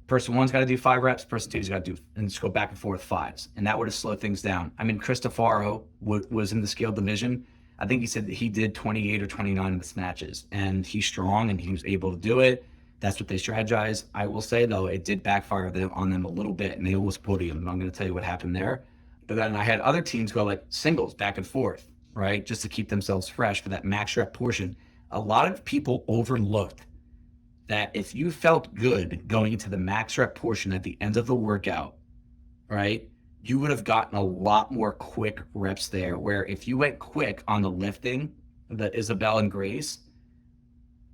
S4: person one's got to do 5 reps, person two's got to do, and just go back and forth 5s. And that would have slowed things down. I mean, Cristofaro was in the scale division. I think he said that he did 28 or 29 in the snatches, and he's strong and he was able to do it. That's what they strategize. I will say, though, it did backfire on them a little bit, and they almost podiumed. I'm going to tell you what happened there. But then I had other teams go like singles back and forth, right? Just to keep themselves fresh for that max rep portion. A lot of people overlooked that if you felt good going into the max rep portion at the end of the workout, right, you would have gotten a lot more quick reps there, where if you went quick on the lifting, the Isabel and Grace,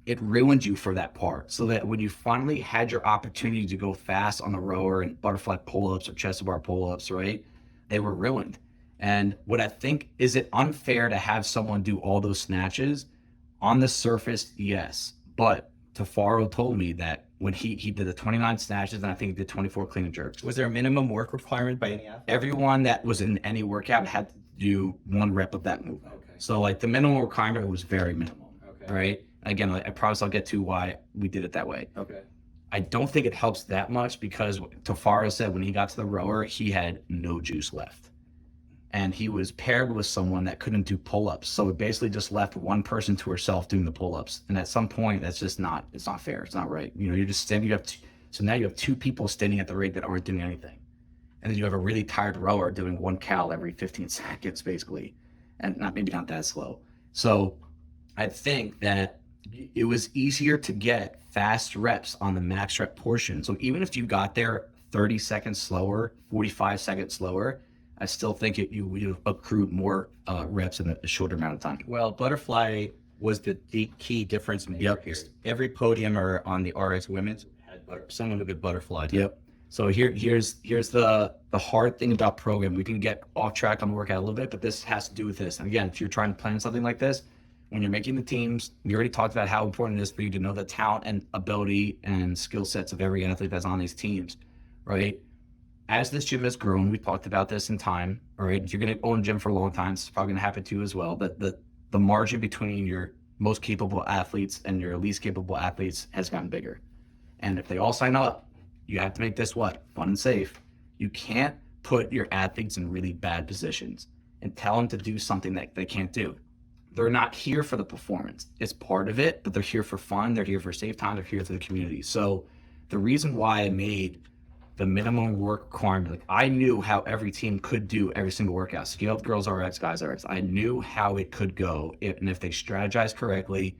S4: it ruined you for that part. So that when you finally had your opportunity to go fast on the rower and butterfly pull-ups or chest to bar pull-ups, right, they were ruined. And what I think, is it unfair to have someone do all those snatches? On the surface, yes. But Tafaro told me that when he did the 29 snatches, and I think he did 24 clean and jerks.
S2: Was there a minimum work requirement by any athlete?
S4: Everyone that was in any workout had to do 1 rep of that movement. Okay. So like the minimum requirement was very minimal. Okay. Right? Again, I promise I'll get to why we did it that way.
S2: Okay.
S4: I don't think it helps that much, because Tafaro said when he got to the rower, he had no juice left. And he was paired with someone that couldn't do pull-ups. So it basically just left one person to herself doing the pull-ups. And at some point, that's just not, it's not fair. It's not right. You know, you're just standing, so now you have 2 people standing at the rig that aren't doing anything. And then you have a really tired rower doing 1 cal every 15 seconds, basically. And maybe not that slow. So I think that it was easier to get fast reps on the max rep portion. So even if you got there 30 seconds slower, 45 seconds slower, I still think you accrued more reps in a shorter amount of time.
S2: Well, butterfly was the key difference maker here. Every podiumer on the RX women's had someone who could butterfly.
S4: Yep. So here's the hard thing about program. We can get off track on the workout a little bit, but this has to do with this. And again, if you're trying to plan something like this, when you're making the teams, we already talked about how important it is for you to know the talent and ability and skill sets of every athlete that's on these teams, right? As this gym has grown, we talked about this in time, all right? If you're going to own a gym for a long time, it's probably going to happen to you as well. But the margin between your most capable athletes and your least capable athletes has gotten bigger. And if they all sign up, you have to make this fun and safe. You can't put your athletes in really bad positions and tell them to do something that they can't do. They're not here for the performance. It's part of it, but they're here for fun. They're here for safe time. They're here for the community. So the reason why I made the minimum work requirement, like, I knew how every team could do every single workout. Scaled girls RX, guys RX. I knew how it could go. And if they strategized correctly,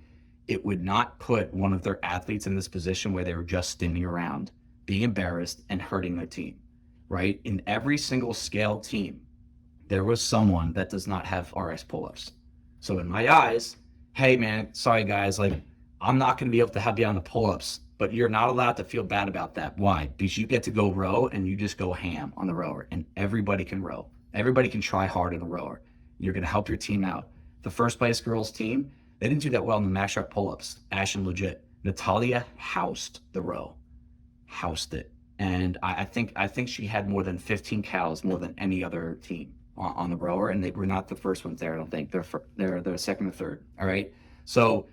S4: it would not put one of their athletes in this position where they were just standing around, being embarrassed and hurting their team, right? In every single scaled team, there was someone that does not have RX pull-ups. So in my eyes, hey man, sorry guys, like, I'm not going to be able to have you on the pull-ups, but you're not allowed to feel bad about that. Why? Because you get to go row and you just go ham on the rower, and everybody can row. Everybody can try hard in a rower. You're going to help your team out. The first place girls team, they didn't do that well in the max rep pull-ups. Ash and legit. Natalia housed the row. Housed it. And I think she had more than 15 cows, more than any other team on the rower, and they were not the first ones there. I don't think they're second or third. All right, so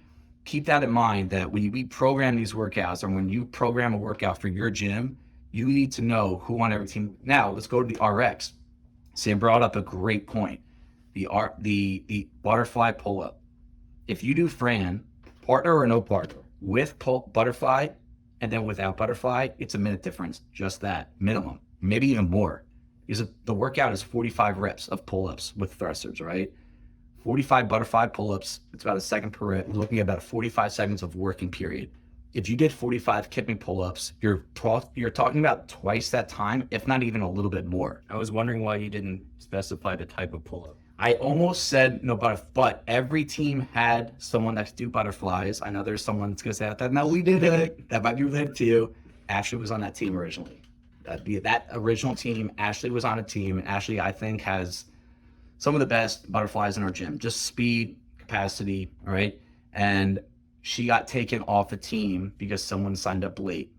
S4: keep that in mind, that when we program these workouts, or when you program a workout for your gym, you need to know who on every team. Now let's go to the RX. Sam brought up a great point. The butterfly pull-up. If you do Fran, partner or no partner, with butterfly and then without butterfly, it's a minute difference, just that, minimum, maybe even more. Because the workout is 45 reps of pull-ups with thrusters, right? 45 butterfly pull-ups, it's about a second per rep. We're looking at about 45 seconds of working period. If you did 45 kipping pull-ups, you're talking about twice that time, if not even a little bit more.
S2: I was wondering why you didn't specify the type of pull-up.
S4: I almost said no butterfly, but every team had someone that could do butterflies. I know there's someone that's going to say that. No, we did it. That might be related to you. Ashley was on that team originally. That original team, Ashley was on a team. And Ashley, I think, has some of the best butterflies in our gym. Just speed, capacity, all right? And she got taken off the team because someone signed up late.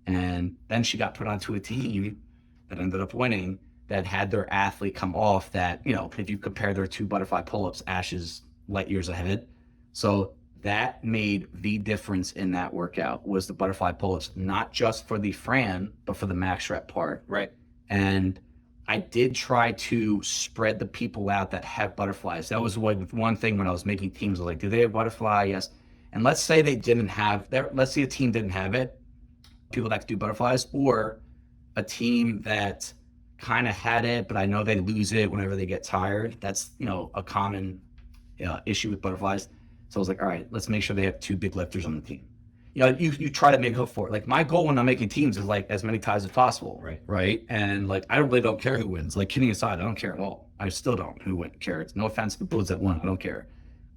S4: And then she got put onto a team that ended up winning, that had their athlete come off that, if you compare their two butterfly pull-ups, Ash is light years ahead. So that made the difference in that workout, was the butterfly pull-ups, not just for the Fran, but for the max rep part.
S2: Right.
S4: And I did try to spread the people out that have butterflies. That was one thing when I was making teams. I was like, do they have butterfly? Yes. And let's say they didn't have, let's say a team didn't have it, people that could do butterflies, or a team that kind of had it, but I know they lose it whenever they get tired. That's, a common issue with butterflies. So I was like, all right, let's make sure they have two big lifters on the team. You try to make up for it. Like, my goal when I'm making teams is like as many ties as possible. Right. And like, I really don't care who wins. Like, kidding aside, I don't care at all. I still don't care. It's no offense to the bulls that won. I don't care.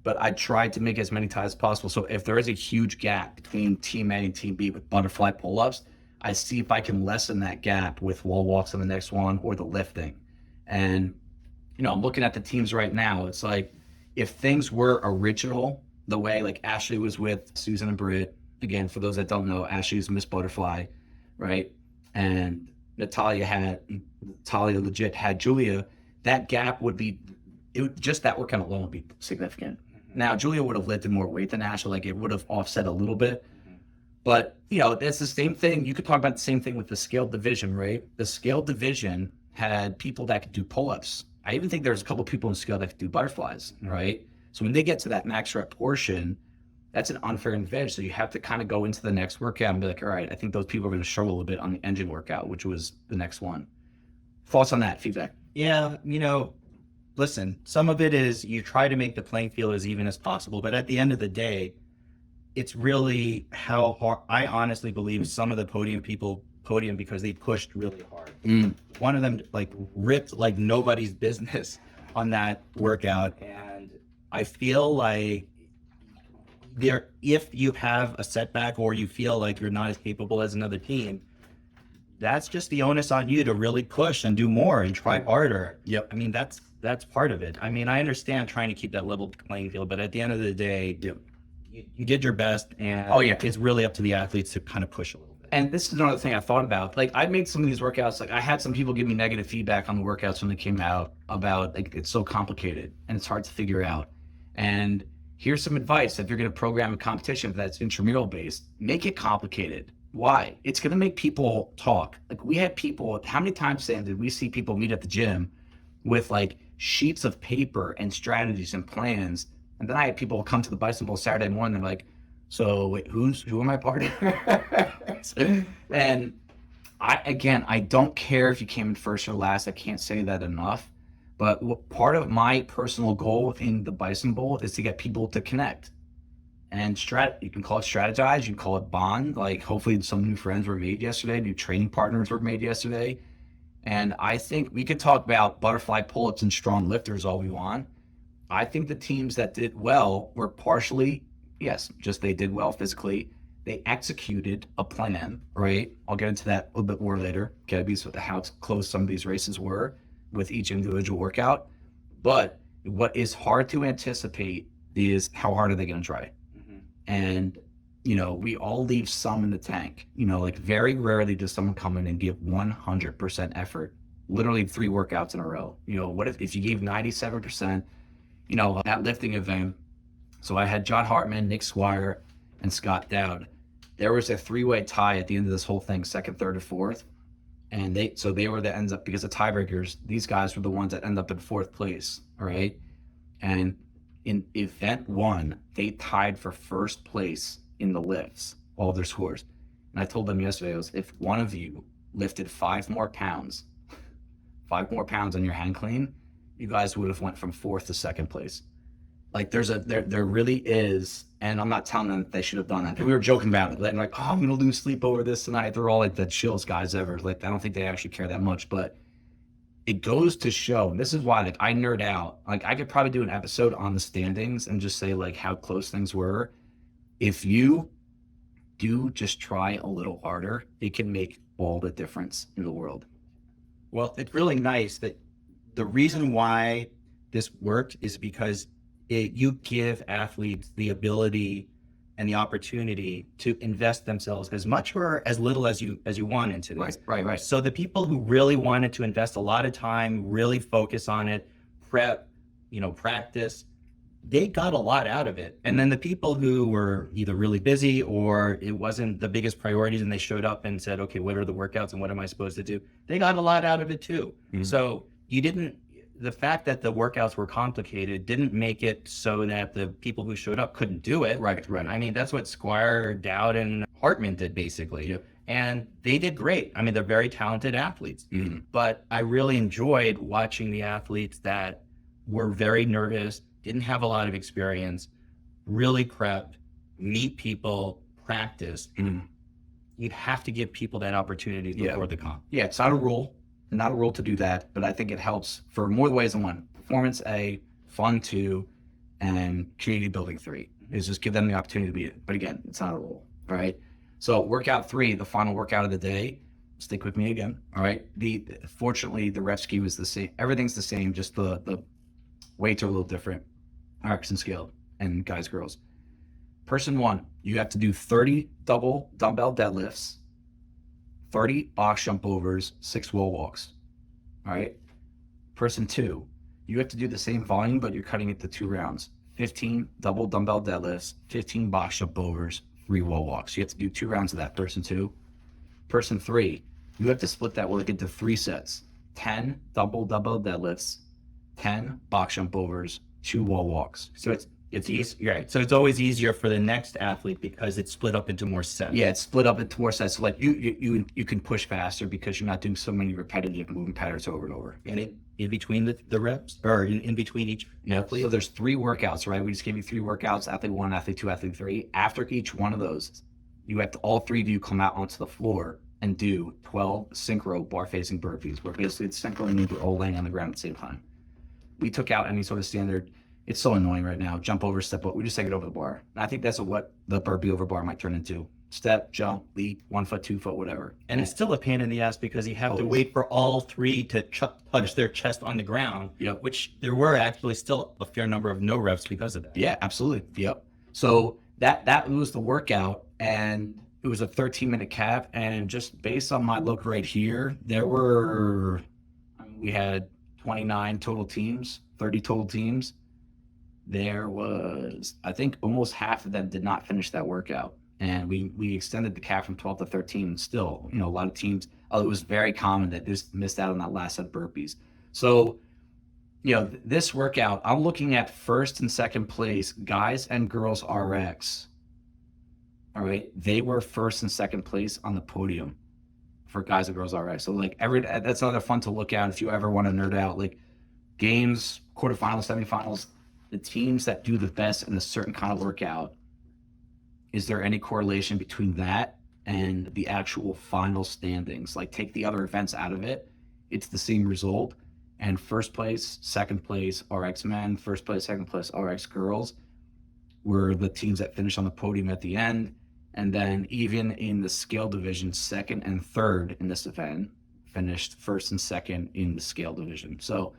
S4: But I tried to make as many ties as possible. So if there is a huge gap between team A and team B with butterfly pull-ups, I see if I can lessen that gap with wall walks on the next one, or the lifting. And, I'm looking at the teams right now. It's like, if things were original, the way like Ashley was with Susan and Britt, again, for those that don't know, Ashley's Miss Butterfly, right? And Natalia legit had Julia, that gap would be, just that workout alone would be significant. Now, Julia would have lifted more weight than Ashley, like it would have offset a little bit. But, it's the same thing. You could talk about the same thing with the scaled division, right? The scaled division had people that could do pull-ups. I even think there's a couple of people in scale that could do butterflies, right? So when they get to that max rep portion, that's an unfair advantage. So you have to kind of go into the next workout and be like, all right, I think those people are going to struggle a little bit on the engine workout, which was the next one. Thoughts on that? Feedback?
S2: Yeah, listen, some of it is you try to make the playing field as even as possible, but at the end of the day, it's really how hard. I honestly believe some of the podium because they pushed really hard. One of them like ripped like nobody's business on that workout. And I feel like if you have a setback or you feel like you're not as capable as another team, that's just the onus on you to really push and do more and try harder.
S4: Yep.
S2: I mean, that's part of it. I mean, I understand trying to keep that level playing field, but at the end of the day, you did your best, and it's really up to the athletes to kind of push a little bit.
S4: And this is another thing I thought about. Like, I made some of these workouts, like I had some people give me negative feedback on the workouts when they came out about like it's so complicated and it's hard to figure out. And here's some advice. If you're going to program a competition that's intramural based, make it complicated. Why? It's going to make people talk. Like, we had people, how many times, Sam, did we see people meet at the gym with like sheets of paper and strategies and plans? And then I had people come to the Bison Bowl Saturday morning, they're like, so wait, who are my partners? And I don't care if you came in first or last. I can't say that enough. But part of my personal goal in the Bison Bowl is to get people to connect. And you can call it strategize, you can call it bond. Like, hopefully some new friends were made yesterday, new training partners were made yesterday. And I think we could talk about butterfly pull-ups and strong lifters all we want. I think the teams that did well were partially, they did well physically. They executed a plan, right? I'll get into that a little bit more later, okay, because of how close some of these races were with each individual workout. But what is hard to anticipate is how hard are they going to try? And, we all leave some in the tank. Like very rarely does someone come in and give 100% effort, literally 3 workouts in a row. What if you gave 97%, that lifting event? So I had John Hartman, Nick Swire, and Scott Dowd. There was a 3-way tie at the end of this whole thing, second, third, and fourth. And they were the ends up, because of tiebreakers, these guys were the ones that end up in 4th place. All right. And in event 1, they tied for 1st place in the lifts, all of their scores. And I told them yesterday, if one of you lifted 5 more pounds on your hang clean, you guys would have went from 4th to 2nd place. Like there really is, and I'm not telling them that they should have done that. We were joking about it, like, oh, I'm gonna lose sleep over this tonight. They're all like the chillest guys ever. Like, I don't think they actually care that much, but it goes to show, and this is why, like, I nerd out. Like, I could probably do an episode on the standings and just say like how close things were. If you do just try a little harder, it can make all the difference in the world.
S2: Well, it's really nice that the reason why this worked is because you give athletes the ability and the opportunity to invest themselves as much or as little as you want into this.
S4: Right.
S2: So the people who really wanted to invest a lot of time, really focus on it, prep, practice, they got a lot out of it. And then the people who were either really busy or it wasn't the biggest priorities and they showed up and said, okay, what are the workouts and what am I supposed to do? They got a lot out of it too. Mm-hmm. So the fact that the workouts were complicated didn't make it so that the people who showed up couldn't do it.
S4: Right.
S2: I mean, that's what Squire, Dowd, and Hartman did basically.
S4: Yep.
S2: And they did great. I mean, they're very talented athletes. Mm-hmm. But I really enjoyed watching the athletes that were very nervous, didn't have a lot of experience, really prepped, meet people, practice. Mm-hmm. You'd have to give people that opportunity before the comp.
S4: Yeah, it's not a rule to do that, but I think it helps for more ways than one. Performance A, fun 2, and community building 3 is just give them the opportunity to be it. But again, it's not a rule, right? So workout 3, the final workout of the day, stick with me again, all right? Fortunately, the ref ski was the same. Everything's the same, just the weights are a little different, arcs and scale, and guys, girls. Person 1, you have to do 30 double dumbbell deadlifts, 30 box jump overs, 6 wall walks. All right. Person 2, you have to do the same volume, but you're cutting it to 2 rounds. 15 double dumbbell deadlifts, 15 box jump overs, 3 wall walks. You have to do 2 rounds of that, person 2. Person 3, you have to split that work into 3 sets. 10 double deadlifts, 10 box jump overs, 2 wall walks.
S2: So it's easy, right? So it's always easier for the next athlete because it's split up into more sets.
S4: Yeah, it's split up into more sets. So like you can push faster because you're not doing so many repetitive movement patterns over and over.
S2: And in between the reps, or in between each athlete?
S4: So there's 3 workouts, right? We just gave you 3 workouts: athlete 1, athlete 2, athlete 3. After each one of those, you have to, all 3 of you come out onto the floor and do 12 synchro bar facing burpees, where basically it's synchro and you're all laying on the ground at the same time. We took out any sort of standard. It's so annoying right now. Jump over, step up. We just take it over the bar. And I think that's what the burpee over bar might turn into. Step, jump, leap, 1 foot, 2 foot, whatever.
S2: And it's still a pain in the ass because you have to wait for all 3 to touch their chest on the ground.
S4: Yep.
S2: Which there were actually still a fair number of no reps because of that.
S4: Yeah, absolutely. Yep. So that was the workout, and it was a 13-minute calf. And just based on my look right here, we had 29 total teams, 30 total teams. There was, I think, almost half of them did not finish that workout. And we extended the cap from 12 to 13. Still, a lot of teams, it was very common that just missed out on that last set of burpees. So, this workout, I'm looking at 1st and 2nd place, guys and girls RX. All right. They were 1st and 2nd place on the podium for guys and girls RX. So that's another fun to look at if you ever want to nerd out, like games, quarterfinals, semifinals. The teams that do the best in a certain kind of workout, is there any correlation between that and the actual final standings? Like, take the other events out of it, it's the same result. And 1st place, 2nd place, RX men, 1st place, 2nd place, RX girls were the teams that finished on the podium at the end. And then even in the scale division, 2nd and 3rd in this event finished 1st and 2nd in the scale division. So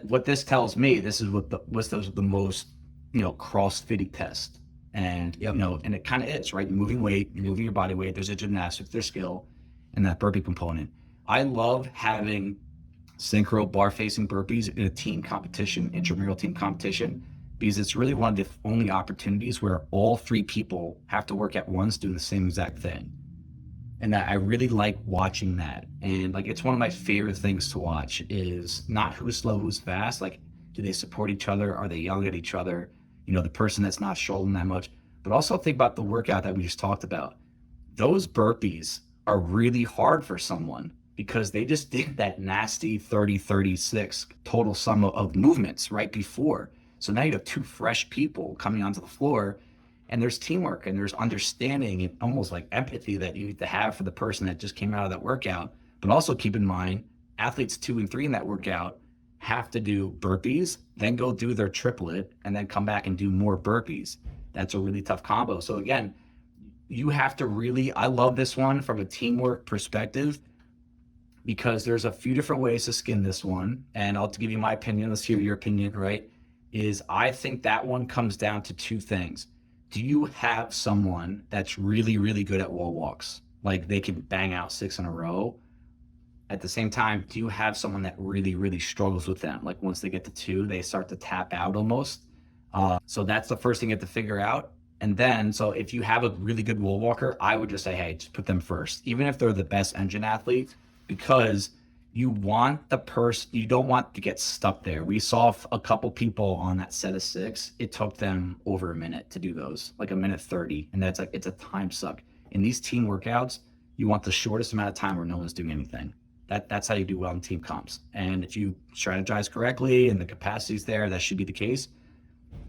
S4: what this tells me, this is what was the most, CrossFitty test. And, you know, and it kind of is, right? Moving weight, you're moving your body weight. There's a gymnastics, there's skill, and that burpee component. I love having synchro bar facing burpees in a team competition, intramural team competition, because it's really one of the only opportunities where all 3 people have to work at once doing the same exact thing. And I really like watching that. And like, it's one of my favorite things to watch is not who's slow, who's fast. Like, do they support each other? Are they yelling at each other? You know, the person that's not struggling that much. But also think about the workout that we just talked about. Those burpees are really hard for someone because they just did that nasty 30-36 total sum of movements right before. So now you have 2 fresh people coming onto the floor, and there's teamwork and there's understanding and almost like empathy that you need to have for the person that just came out of that workout. But also keep in mind, athletes 2 and 3 in that workout have to do burpees, then go do their triplet, and then come back and do more burpees. That's a really tough combo. So again, you have to really, I love this one from a teamwork perspective, because there's a few different ways to skin this one. And I'll give you my opinion. Let's hear your opinion, right? Is I think that one comes down to 2 things. Do you have someone that's really, really good at wall walks? Like they can bang out 6 in a row. At the same time, do you have someone that really, really struggles with them? Like once they get to 2, they start to tap out almost. So that's the first thing you have to figure out. And then, so if you have a really good wall walker, I would just say, hey, just put them first, even if they're the best engine athlete, because you want the person, you don't want to get stuck there. We saw a couple people on that set of 6. It took them over a minute to do those, like 1:30. And that's like, it's a time suck. In these team workouts, you want the shortest amount of time where no one's doing anything. That's how you do well in team comps. And if you strategize correctly and the capacity's there, that should be the case.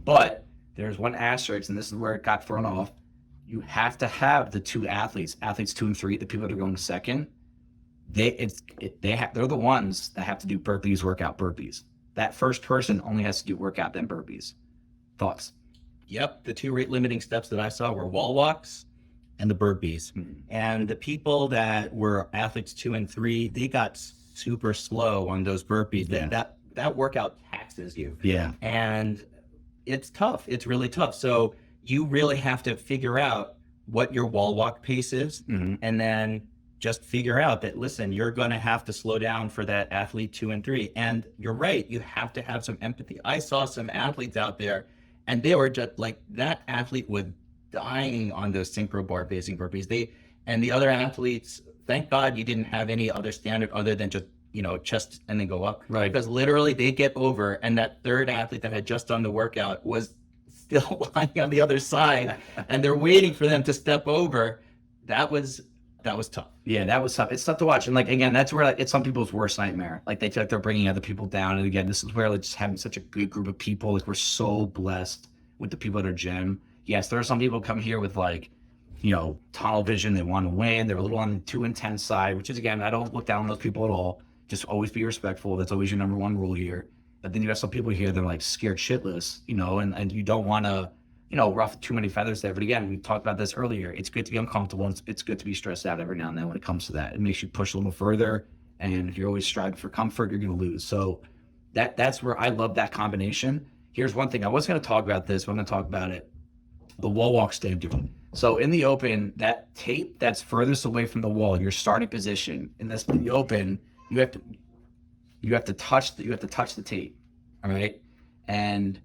S4: But there's one asterisk, and this is where it got thrown off. You have to have the 2 athletes 2 and 3, the people that are going second. They're the ones that have to do burpees, workout burpees. That first person only has to do workout, then burpees. Thoughts?
S2: Yep. The 2 rate limiting steps that I saw were wall walks and the burpees. And the people that were athletes 2 and 3, they got super slow on those burpees.
S3: Yeah.
S2: That workout taxes you.
S3: Yeah.
S2: And it's tough. It's really tough. So you really have to figure out what your wall walk pace is, and then just figure out that, listen, you're going to have to slow down for that athlete 2 and 3. And you're right. You have to have some empathy. I saw some athletes out there and they were just like, that athlete was dying on those synchro bar facing burpees. And the other athletes, thank God you didn't have any other standard other than just, you know, chest and then go up.
S3: Right.
S2: Because literally they get over, and that third athlete that had just done the workout was still lying on the other side and they're waiting for them to step over. That was tough.
S4: Yeah, that was tough. It's tough to watch. And like, again, that's where it's some people's worst nightmare. Like they feel like they're bringing other people down. And again, this is where like just having such a good group of people, like we're so blessed with the people at our gym. Yes, there are some people come here with like, you know, tunnel vision. They want to win. They're a little on the too intense side, which is, again, I don't look down on those people at all. Just always be respectful. That's always your number 1 rule here. But then you have some people here that are like scared shitless, you know, and you don't want to, you know, ruffle too many feathers there. But again, we talked about this earlier. It's good to be uncomfortable. And it's good to be stressed out every now and then when it comes to that. It makes you push a little further. And if you're always striving for comfort, you're going to lose. So that's where I love that combination. Here's one thing. I was going to talk about this, but I'm going to talk about it. The wall walk standard. So in the open, that tape that's furthest away from the wall, your starting position in the open, you have to touch the tape. All right. And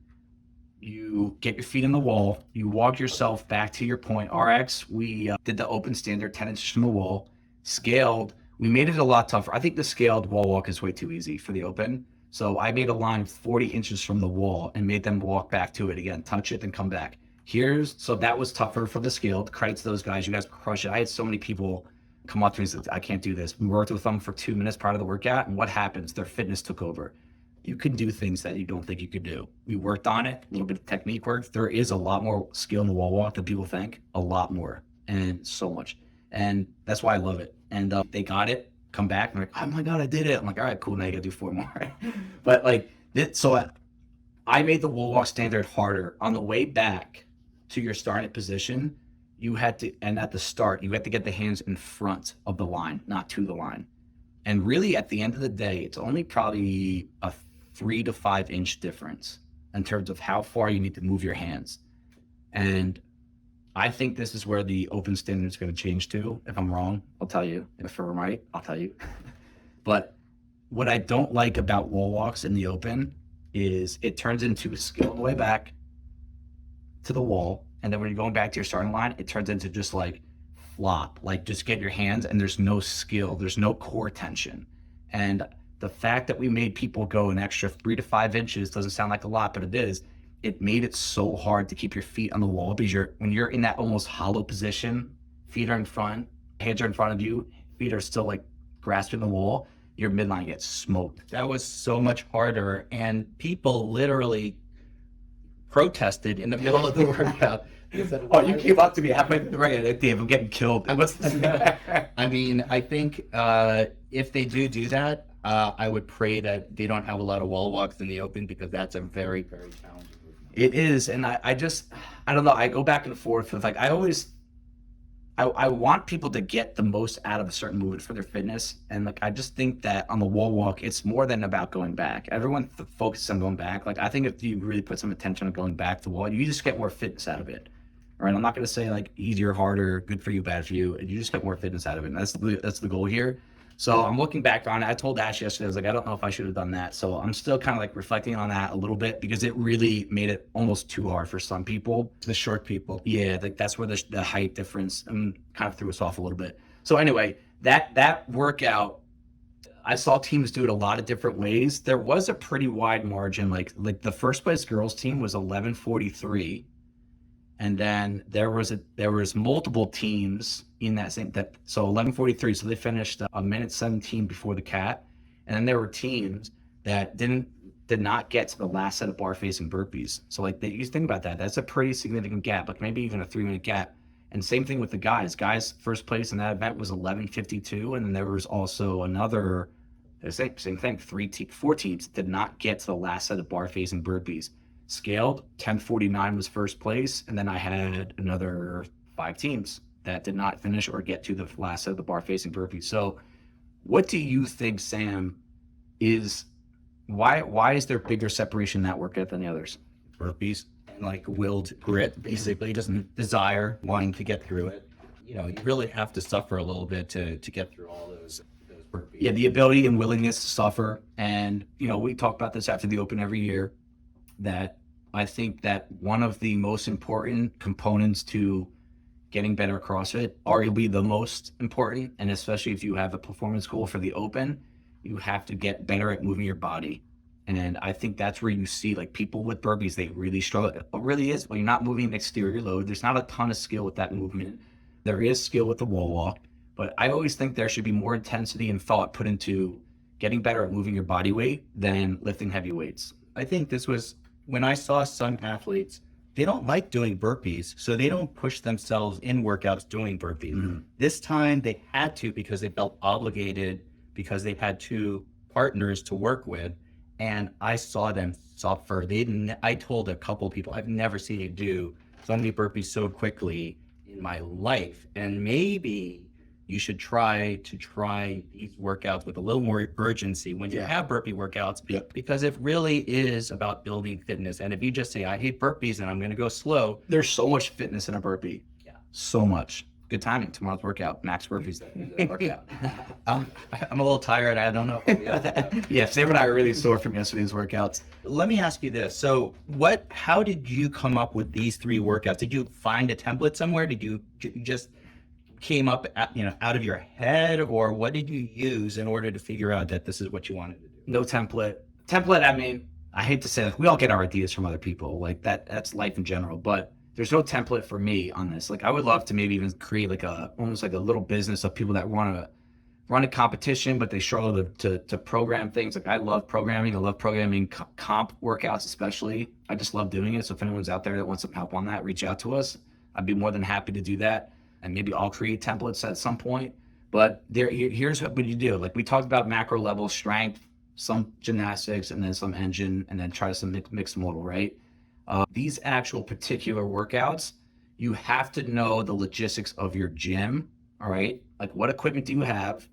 S4: you get your feet in the wall, you walk yourself back to your point. RX, we did the open standard 10 inches from the wall, scaled. We made it a lot tougher. I think the scaled wall walk is way too easy for the open. So I made a line 40 inches from the wall and made them walk back to it again, touch it, then come back. So that was tougher for the scaled. Credit to those guys. You guys crush it. I had so many people come up to me and say, I can't do this. We worked with them for 2 minutes prior to the workout. And what happens? Their fitness took over. You can do things that you don't think you could do. We worked on it, a little bit of technique work. There is a lot more skill in the wall walk than people think, a lot more, and so much. And that's why I love it. And they got it, come back, and they're like, oh my God, I did it. I'm like, all right, cool, now you gotta do 4 more. But like, so I made the wall walk standard harder. On the way back to your starting position, you had to, and at the start, you had to get the hands in front of the line, not to the line. And really, at the end of the day, it's only probably a 3 to 5 inch difference in terms of how far you need to move your hands. And I think this is where the open standard is going to change to. If I'm wrong, I'll tell you. If I'm right, I'll tell you. But what I don't like about wall walks in the open is it turns into a skill on the way back to the wall. And then when you're going back to your starting line, it turns into just like flop, like just get your hands, and there's no skill, there's no core tension. And the fact that we made people go an extra 3 to 5 inches doesn't sound like a lot, but it is. It made it so hard to keep your feet on the wall because when you're in that almost hollow position, feet are in front, hands are in front of you, feet are still like grasping the wall, your midline gets smoked.
S2: That was so much harder, and people literally protested in the middle of the workout.
S4: Oh, you came up to me halfway through the right, Dave, I'm getting killed.
S2: I mean, I think if they do that, I would pray that they don't have a lot of wall walks in the open, because that's a very, very challenging movement.
S4: It is, and I don't know, I go back and forth with like, I want people to get the most out of a certain movement for their fitness. And like, I just think that on the wall walk, it's more than about going back. Everyone focuses on going back. Like, I think if you really put some attention on going back to the wall, you just get more fitness out of it. All right. I'm not going to say like easier, harder, good for you, bad for you. You just get more fitness out of it. And that's the goal here. So I'm looking back on it. I told Ash yesterday, I was like, I don't know if I should have done that. So I'm still kind of like reflecting on that a little bit, because it really made it almost too hard for some people.
S2: The short people.
S4: Yeah, like that's where the height difference kind of threw us off a little bit. So anyway, that workout, I saw teams do it a lot of different ways. There was a pretty wide margin. Like the first place girls team was 11:43. And then there was multiple teams in that same, so 11:43. So they finished a minute 17 before the cat. And then there were teams that did not get to the last set of bar facing burpees. So like you think about that, that's a pretty significant gap, like maybe even a 3-minute gap. And same thing with the guys. Guys, first place in that event was 11:52. And then there was also another, same thing, 4 teams did not get to the last set of bar facing burpees. Scaled, 10:49 was first place, and then I had another 5 teams that did not finish or get to the last set of the bar facing burpees. So what do you think, Sam, is why is there bigger separation in that workout than the others?
S2: Burpees, and like willed grit, basically, just desire, wanting to get through it. You know, you really have to suffer a little bit to get through all those burpees.
S4: Yeah, the ability and willingness to suffer. And, you know, we talk about this after the open every year, that I think that one of the most important components to getting better at CrossFit, arguably the most important, and especially if you have a performance goal for the open, you have to get better at moving your body. And I think that's where you see like people with burpees, they really struggle. It really is, when you're not moving an exterior load, there's not a ton of skill with that movement. There is skill with the wall walk, but I always think there should be more intensity and thought put into getting better at moving your body weight than lifting heavy weights.
S2: I think this was when I saw some athletes, they don't like doing burpees, so they don't push themselves in workouts doing burpees. Mm-hmm. This time they had to, because they felt obligated, because they had 2 partners to work with, and I saw them suffer. I told a couple of people, I've never seen you do so many burpees so quickly in my life, and maybe you should try these workouts with a little more urgency when you have burpee workouts, because it really is about building fitness. And if you just say, I hate burpees and I'm going to go slow,
S4: there's so much fitness in a burpee.
S2: Yeah.
S4: So much. Good timing. Tomorrow's workout. Max burpees. Workout.
S2: I'm a little tired. I don't know.
S4: Yeah, Sam and I are really sore from yesterday's workouts.
S2: Let me ask you this. So how did you come up with these 3 workouts? Did you find a template somewhere? Did you just came up out of your head, or what did you use in order to figure out that this is what you wanted to do?
S4: No template. I mean, I hate to say that, we all get our ideas from other people, like that's life in general, but there's no template for me on this. Like, I would love to maybe even create like almost like a little business of people that want to run a competition, but they struggle to program things. Like, I love programming. I love programming comp workouts, especially. I just love doing it. So if anyone's out there that wants some help on that, reach out to us. I'd be more than happy to do that. And maybe I'll create templates at some point. But here's what you do. Like, we talked about macro level strength, some gymnastics, and then some engine, and then try some mixed modal, right? These actual particular workouts, you have to know the logistics of your gym, all right? Like, what equipment do you have?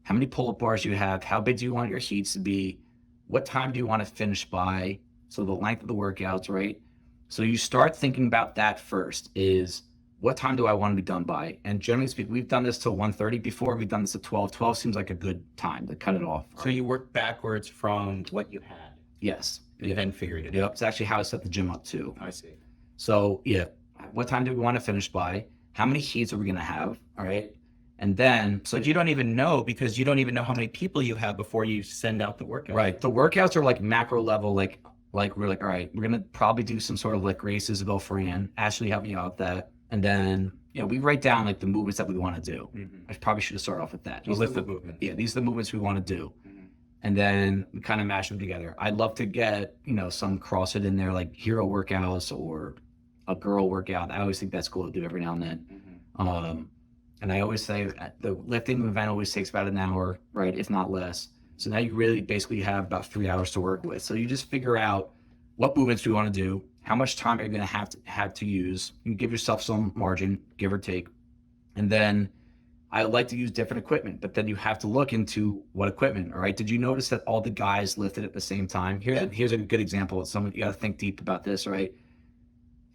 S4: How many pull-up bars do you have? How big do you want your heats to be? What time do you want to finish by? So the length of the workouts, right? So you start thinking about that first, is what time do I want to be done by? And generally speaking, we've done this till 1:30 before. We've done this at 12. 12 seems like a good time to cut it off.
S2: So you work backwards from what you had.
S4: Yes.
S2: You then figured it
S4: Yep.
S2: out.
S4: It's actually how I set the gym up too.
S2: I see.
S4: So yeah, what time do we want to finish by? How many heats are we going to have? All right. And then, so
S2: But you don't even know, because you don't even know how many people you have before you send out the workout.
S4: right. The workouts are like macro level, like we're like, all right, we're going to probably do some sort of like races to go free in. Ashley helped me out with that. And then, we write down like the movements that we want to do. I probably should have started off with that.
S2: A list of movements.
S4: Yeah, these are the movements we want to do. And then we kind of mash them together. I'd love to get, some CrossFit in there, like hero workouts or a girl workout. I always think that's cool to do every now and then. And I always say the lifting event always takes about an hour, right? If not less. So now you really basically have about 3 hours to work with. So you just figure out what movements do you want to do, how much time are you going to have to use. You give yourself some margin, give or take. And then I like to use different equipment, but then you have to look into what equipment, all right? Did you notice that all the guys lifted at the same time? Here's a good example of someone, you got to think deep about this, right?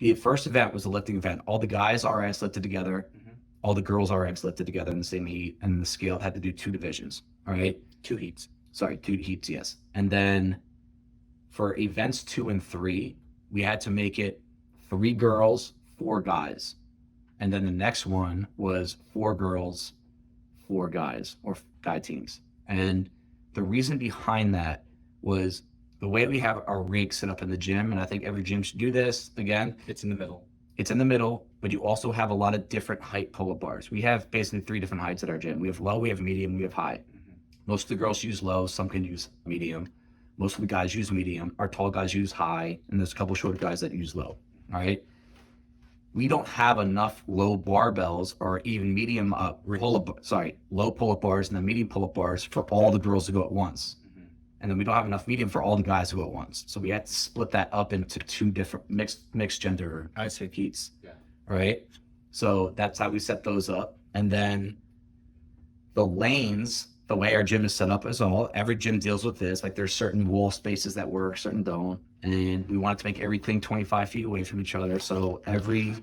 S4: The first event was a lifting event. All the guys RX lifted together. All the girls RX lifted together in the same heat, and the scale had to do 2 divisions, all right? 2 heats. Sorry, 2 heats, yes. And then for events 2 and 3, we had to make it 3 girls, 4 guys. And then the next one was 4 girls, 4 guys, or guy teams. And the reason behind that was the way we have our rig set up in the gym, and I think every gym should do this, again,
S2: It's in the middle.
S4: it's in the middle, but you also have a lot of different height pull-up bars. We have basically 3 different heights at our gym. We have low, we have medium, we have high. Most of the girls use low, some can use medium. Most of the guys use medium. Our tall guys use high, and there's a couple short guys that use low, all right? We don't have enough low barbells or even medium low pull-up bars and then medium pull-up bars for all the girls to go at once. And then we don't have enough medium for all the guys to go at once. So we had to split that up into 2 different mixed gender heats.
S2: Yeah.
S4: Right? So that's how we set those up. And then the lanes, the way our gym is set up is every gym deals with this. Like there's certain wall spaces that work, certain don't. And we wanted to make everything 25 feet away from each other. So every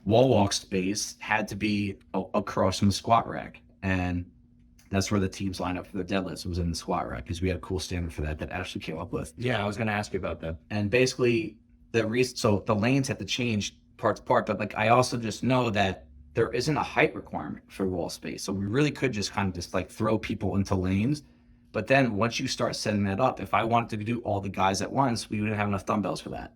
S4: wall walk space had to be across from the squat rack. And that's where the teams line up for the deadlifts. It was in the squat rack because we had a cool standard for that Ashley came up with.
S2: Yeah, I was going to ask you about that.
S4: And basically so the lanes have to change part to part, but like I also just know that there isn't a height requirement for wall space. So we really could just kind of just like throw people into lanes. But then once you start setting that up, if I wanted to do all the guys at once, we wouldn't have enough dumbbells for that.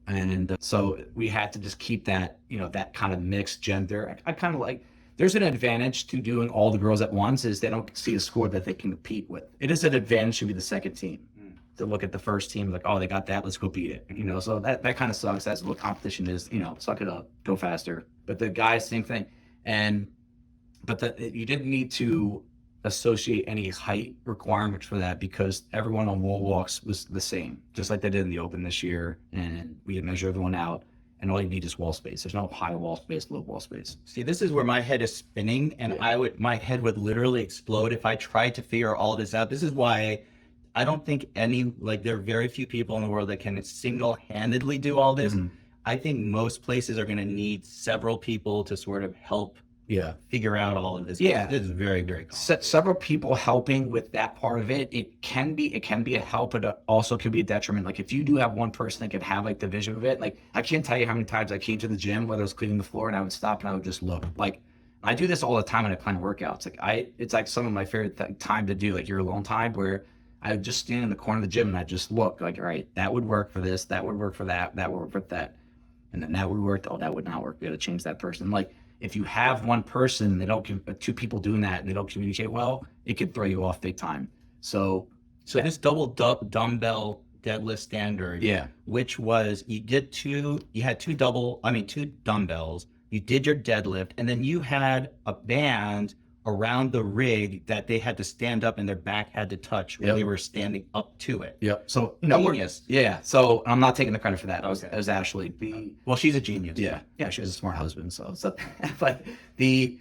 S4: And so we had to just keep that, that kind of mixed gender. I kind of like, there's an advantage to doing all the girls at once is they don't see a score that they can compete with. It is an advantage to be the second team. To look at the first team, like, oh, they got that, let's go beat it. So that kind of sucks. That's what competition is, suck it up, go faster. But the guys, same thing. But you didn't need to associate any height requirements for that because everyone on wall walks was the same, just like they did in the open this year. And we had measured everyone out. And all you need is wall space. There's no high wall space, low wall space.
S2: See, this is where my head is spinning, and my head would literally explode if I tried to figure all this out. This is why I don't think there are very few people in the world that can single-handedly do all this.
S4: Mm-hmm.
S2: I think most places are going to need several people to sort of help figure out all of this.
S4: Yeah.
S2: This is very, very common.
S4: Several people helping with that part of it. It can be a help, but it also could be a detriment. Like if you do have one person that can have like the vision of it, like I can't tell you how many times I came to the gym, whether it was cleaning the floor, and I would stop and I would just look. Like I do this all the time when I plan workouts. It's like some of my favorite time to do, like your alone time, where I would just stand in the corner of the gym and I just look like, all right, that would work for this, that would work for that would work for that. And then that would work. Oh, that would not work. We got to change that person. Like if you have one person, they don't 2 people doing that and they don't communicate well, it could throw you off big time. So
S2: this double dumbbell deadlift standard, which was you had 2 dumbbells, you did your deadlift, and then you had a band around the rig that they had to stand up and their back had to touch when they were standing up to it.
S4: Yep. So
S2: Genius.
S4: So I'm not taking the credit for that. It was Ashley.
S2: Well, she's a genius.
S4: Yeah, she has a smart husband. So but the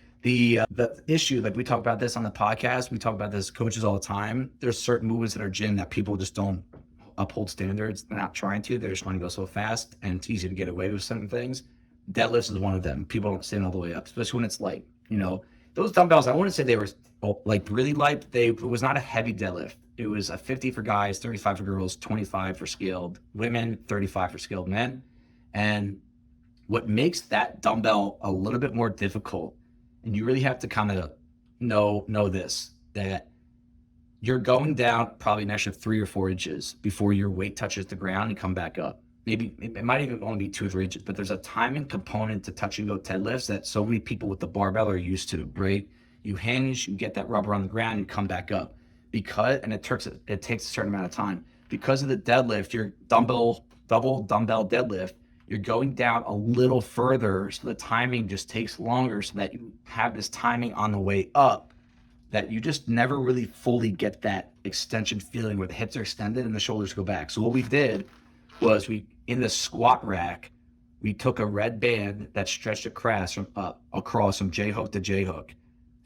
S4: issue, like we talk about this on the podcast, we talk about this coaches all the time. There's certain movements in our gym that people just don't uphold standards. They're not trying to. They're just trying to go so fast, and it's easy to get away with certain things. Deadlifts is one of them. People don't stand all the way up, especially when it's light. You know, those dumbbells, I wouldn't say they were like really light. It was not a heavy deadlift. It was a 50 for guys, 35 for girls, 25 for skilled women, 35 for skilled men. And what makes that dumbbell a little bit more difficult, and you really have to kind of know this, that you're going down probably an extra 3 or 4 inches before your weight touches the ground and come back up. Maybe it might even only be 2 or 3 inches, but there's a timing component to touch and go deadlifts that so many people with the barbell are used to, right? You hinge, you get that rubber on the ground, you come back up. And it takes a certain amount of time. Because of the deadlift, your double dumbbell deadlift, you're going down a little further, so the timing just takes longer, so that you have this timing on the way up that you just never really fully get that extension feeling where the hips are extended and the shoulders go back. So what we did was in the squat rack, we took a red band that stretched across from J hook to J hook.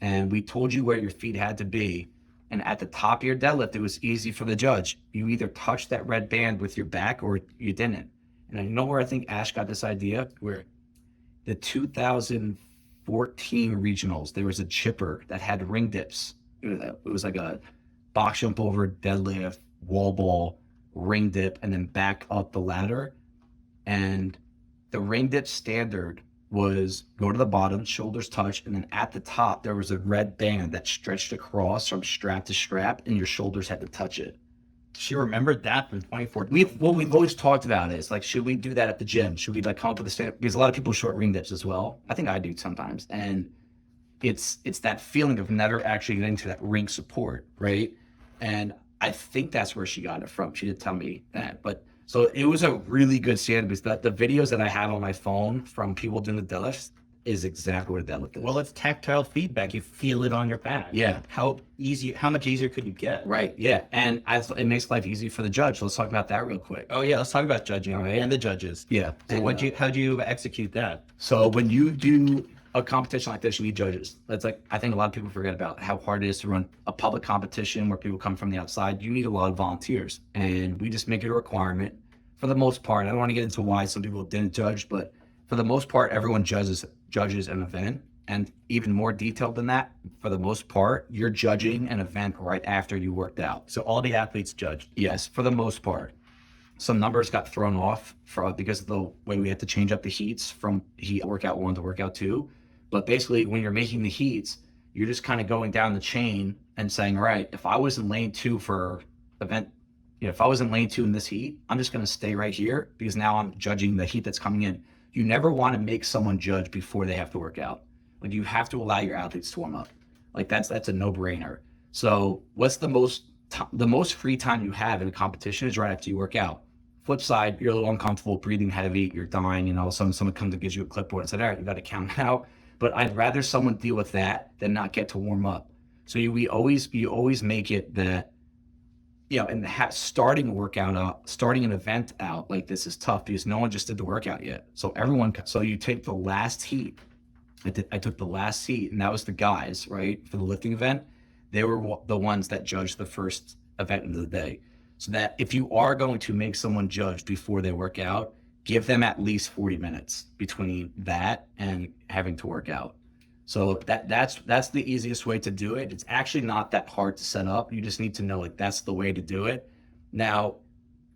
S4: And we told you where your feet had to be. And at the top of your deadlift, it was easy for the judge. You either touched that red band with your back or you didn't. And I know where I think Ash got this idea, where the 2014 regionals, there was a chipper that had ring dips. It was like a box jump over deadlift, wall ball, ring dip, and then back up the ladder. And the ring dip standard was go to the bottom, shoulders touch, and then at the top there was a red band that stretched across from strap to strap, and your shoulders had to touch it.
S2: She remembered that from 2014.
S4: We've always talked about it. It's like, should we do that at the gym? Should we like come up with a standard? Because a lot of people short ring dips as well. I think I do sometimes, and it's that feeling of never actually getting to that ring support, right? And I think that's where she got it from. She did tell me that, but. So it was a really good standard, because the videos that I have on my phone from people doing the deadlifts is exactly what a deadlift is.
S2: Well, it's tactile feedback. You feel it on your back.
S4: Yeah.
S2: How much easier could you get?
S4: Right. Yeah. And it makes life easy for the judge. So let's talk about that real quick.
S2: Oh yeah, let's talk about judging,
S4: right?
S2: And the judges.
S4: Yeah.
S2: So how'd you execute that?
S4: So when you do a competition like this, you need judges. That's like, I think a lot of people forget about how hard it is to run a public competition where people come from the outside. You need a lot of volunteers, and we just make it a requirement for the most part. I don't want to get into why some people didn't judge, but for the most part, everyone judges an event. And even more detailed than that, for the most part, you're judging an event right after you worked out.
S2: So all the athletes judged?
S4: Yes, for the most part. Some numbers got thrown off because of the way we had to change up the heats from workout 1 to workout 2. But basically, when you're making the heats, you're just kind of going down the chain and saying, all right, if I was in lane 2 for event, if I was in lane 2 in this heat, I'm just going to stay right here, because now I'm judging the heat that's coming in. You never want to make someone judge before they have to work out. Like, you have to allow your athletes to warm up. Like, that's a no-brainer. So what's the most free time you have in a competition is right after you work out. Flip side, you're a little uncomfortable, breathing heavy, you're dying, and all of a sudden someone comes and gives you a clipboard and said, all right, you got to count out. But I'd rather someone deal with that than not get to warm up. So you always make it that, and starting an event out like this is tough, because no one just did the workout yet. So you take the last heat. I took the last heat, and that was the guys, right? For the lifting event, they were the ones that judged the first event of the day. So that if you are going to make someone judge before they work out, give them at least 40 minutes between that and having to work out. So that's the easiest way to do it. It's actually not that hard to set up. You just need to know, like, that's the way to do it. Now,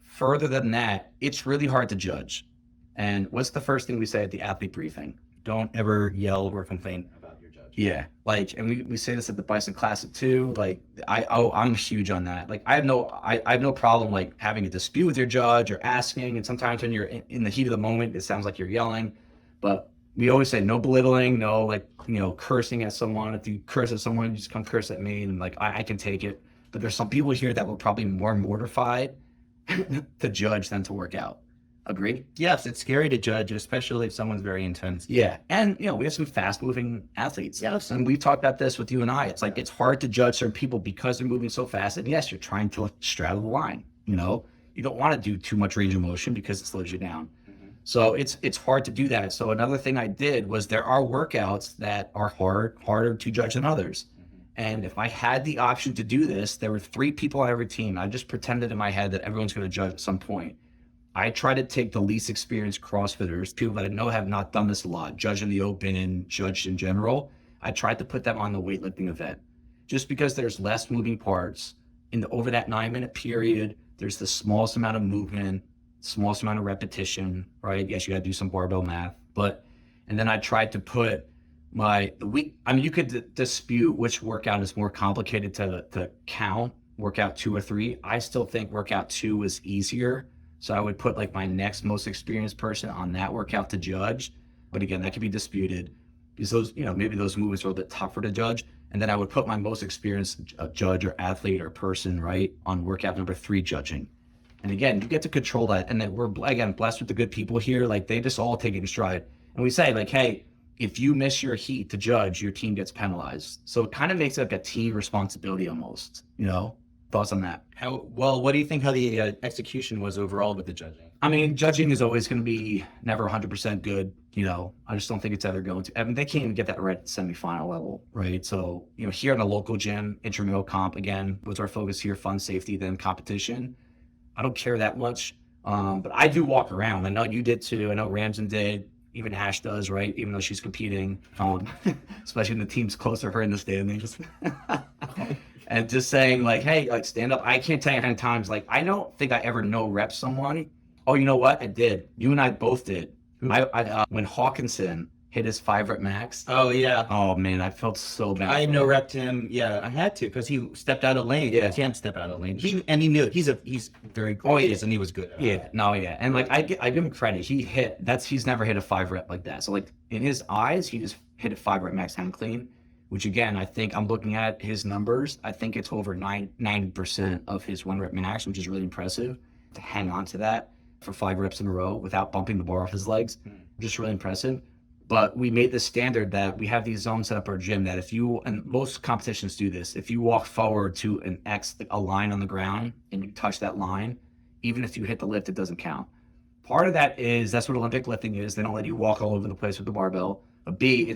S4: further than that, it's really hard to judge. And what's the first thing we say at the athlete briefing?
S2: Don't ever yell or complain about your judge.
S4: Yeah, like, and we say this at the Bison Classic too. Like, I'm huge on that. Like, I have no problem like having a dispute with your judge or asking. And sometimes when you're in the heat of the moment, it sounds like you're yelling. But we always say no belittling, no cursing at someone. If you curse at someone, you just come curse at me, and like I can take it. But there's some people here that were probably more mortified to judge than to work out. Agree?
S2: Yes, it's scary to judge, especially if someone's very intense.
S4: Yeah. And, we have some fast-moving athletes. Yes. And we've talked about this with you and I. It's like, it's hard to judge certain people because they're moving so fast. And yes, you're trying to straddle the line, You don't want to do too much range of motion because it slows you down. Mm-hmm. So it's hard to do that. So another thing I did was, there are workouts that are harder to judge than others. And if I had the option to do this, there were 3 people on every team. I just pretended in my head that everyone's going to judge at some point. I try to take the least experienced CrossFitters, people that I know have not done this a lot, judged in the open and judged in general. I tried to put them on the weightlifting event just because there's less moving parts. Over that 9-minute period, there's the smallest amount of movement, smallest amount of repetition, right? Yes, you got to do some barbell math, and then I tried to put you could dispute which workout is more complicated to count, workout 2 or 3. I still think workout 2 is easier. So I would put like my next most experienced person on that workout to judge. But again, that could be disputed because those, maybe those movements are a bit tougher to judge. And then I would put my most experienced judge or athlete or person, right, on workout number 3 judging. And again, you get to control that. And then we're, again, blessed with the good people here. Like they just all take it in stride. And we say like, hey, if you miss your heat to judge, your team gets penalized. So it kind of makes it like a team responsibility almost, Thoughts on that?
S3: What do you think how the execution was overall with the judging?
S4: I mean, judging is always going to be never 100% good. I just don't think it's ever going to. I mean, they can't even get that right at the semifinal level, right? So, here in a local gym, intramural comp, again, was our focus here, fun, safety, then competition. I don't care that much, but I do walk around. I know you did too. I know Ramsden did. Even Ash does, right? Even though she's competing, especially when the team's closer to her in the standings. And just saying like, hey, like stand up. I can't tell you how many times, like, I don't think I ever no rep someone. Oh, you know what? I did. You and I both did. When Hawkinson hit his 5 rep max.
S3: Oh, yeah.
S4: Oh, man, I felt so bad.
S3: I no repped him. Yeah, I had to because he stepped out of lane. Yeah. He can't step out of lane. He knew it. He's very courageous and he was good.
S4: Yeah, no, yeah. And like, I give him credit. He's never hit a 5 rep like that. So like in his eyes, he just hit a 5 rep max hand clean. Which again, I think I'm looking at his numbers. I think it's over 90% of his 1 rep max, which is really impressive to hang on to that for 5 reps in a row without bumping the bar off his legs. Just really impressive. But we made the standard that we have these zones set up our gym that and most competitions do this, if you walk forward to an X, a line on the ground, and you touch that line, even if you hit the lift, it doesn't count. Part of that is, that's what Olympic lifting is. They don't let you walk all over the place with the barbell. But B,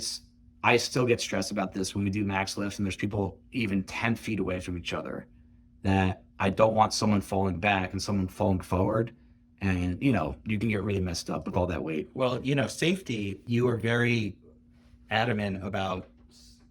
S4: I still get stressed about this when we do max lifts and there's people even 10 feet away from each other, that I don't want someone falling back and someone falling forward. And, you can get really messed up with all that weight.
S3: Well, safety, you were very adamant about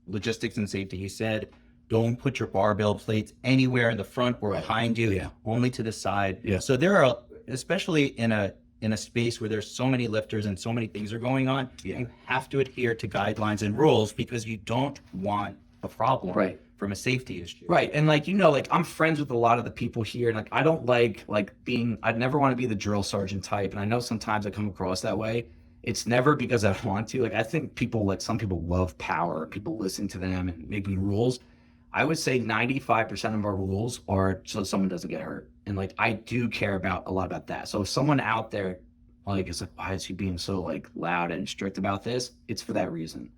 S3: logistics and safety. You said, don't put your barbell plates anywhere in the front or behind you, only to the side.
S4: Yeah.
S3: So there are, especially in a space where there's so many lifters and so many things are going on, you have to adhere to guidelines and rules because you don't want a problem from a safety issue.
S4: Right. And like, I'm friends with a lot of the people here. And like, I don't I'd never want to be the drill sergeant type. And I know sometimes I come across that way. It's never because I want to. Like, I think some people love power. People listen to them and making rules. I would say 95% of our rules are so someone doesn't get hurt. And like, I do care a lot about that. So if someone out there is like, why is he being so like loud and strict about this? It's for that reason.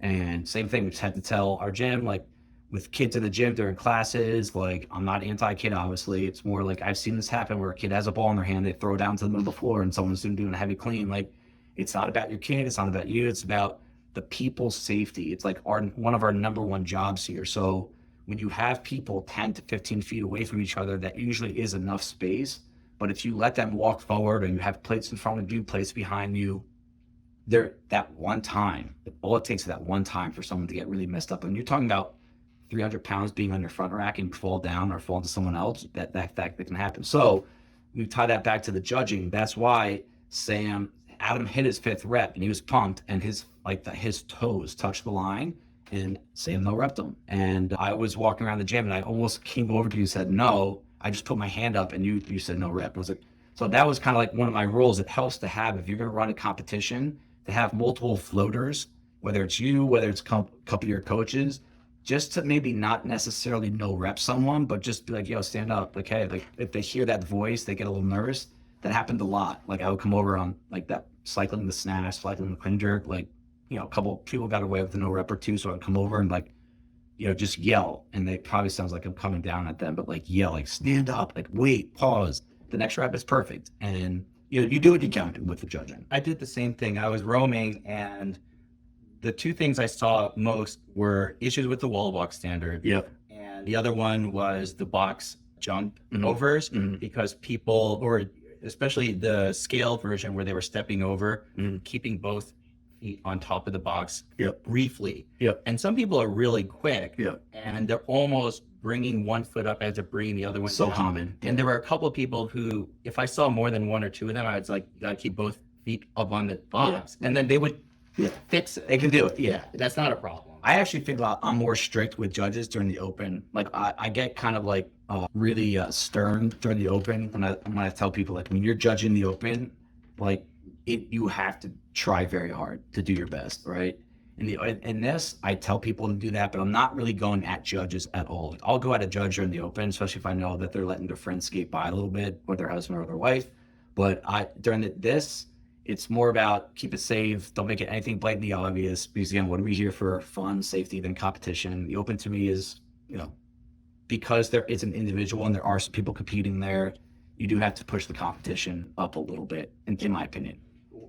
S4: And same thing, we just had to tell our gym, like with kids in the gym during classes, like I'm not anti-kid, obviously. It's more like I've seen this happen where a kid has a ball in their hand, they throw it down to the middle of the floor and someone's doing a heavy clean. Like, it's not about your kid, it's not about you, it's about the people's safety. It's like one of our number one jobs here. So when you have people 10 to 15 feet away from each other, that usually is enough space. But if you let them walk forward and you have plates in front of you, plates behind you, that one time, all it takes is that one time for someone to get really messed up. And you're talking about 300 pounds being on your front rack and fall down or fall into someone else, that can happen. So we tie that back to the judging. That's why Adam hit his 5th rep and he was pumped and his toes touched the line. And Sam no repped him. And I was walking around the gym and I almost came over to you and said, no, I just put my hand up and you said no rep. So that was kind of like one of my rules. It helps to have, if you're going to run a competition, to have multiple floaters, whether it's you, whether it's a couple of your coaches, just to maybe not necessarily no rep someone, but just be like, yo, stand up. Like, hey, like if they hear that voice, they get a little nervous. That happened a lot. Like I would come over on like that cycling the snatch, cycling the clean jerk, like, a couple people got away with the no rep or two. So I'd come over and like, just yell. And it probably sounds like I'm coming down at them, but like yell, like stand up, like wait, pause. The next rep is perfect. And you do what you can with the judging.
S3: I did the same thing. I was roaming and the 2 things I saw most were issues with the wall walk standard.
S4: Yep.
S3: And the other one was the box jump overs because people, or
S2: especially the scale version where they were stepping over, keeping both feet on top of the box briefly. And some people are really quick, and they're almost bringing one foot up as they're bringing the other one
S4: So
S2: down.
S4: common.
S2: And there were a couple of people who, if I saw more than one or two of them, I was like, gotta keep both feet up on the box. And then they would fix it.
S4: They can do it.
S2: Yeah, that's not a problem.
S4: I actually think I'm more strict with judges during the open. Like I get kind of like really stern during the open when I tell people, like, when you're judging the open, like you have to try very hard to do your best, right? In this, I tell people to do that, but I'm not really going at judges at all. Like, I'll go at a judge during the open, especially if I know that they're letting their friends skate by a little bit, or their husband or their wife. But during this, it's more about keep it safe. Don't make it anything blatantly obvious. Because again, what are we here for? Fun, safety, then competition. The open to me is, because there is an individual and there are some people competing there, you do have to push the competition up a little bit, in my opinion.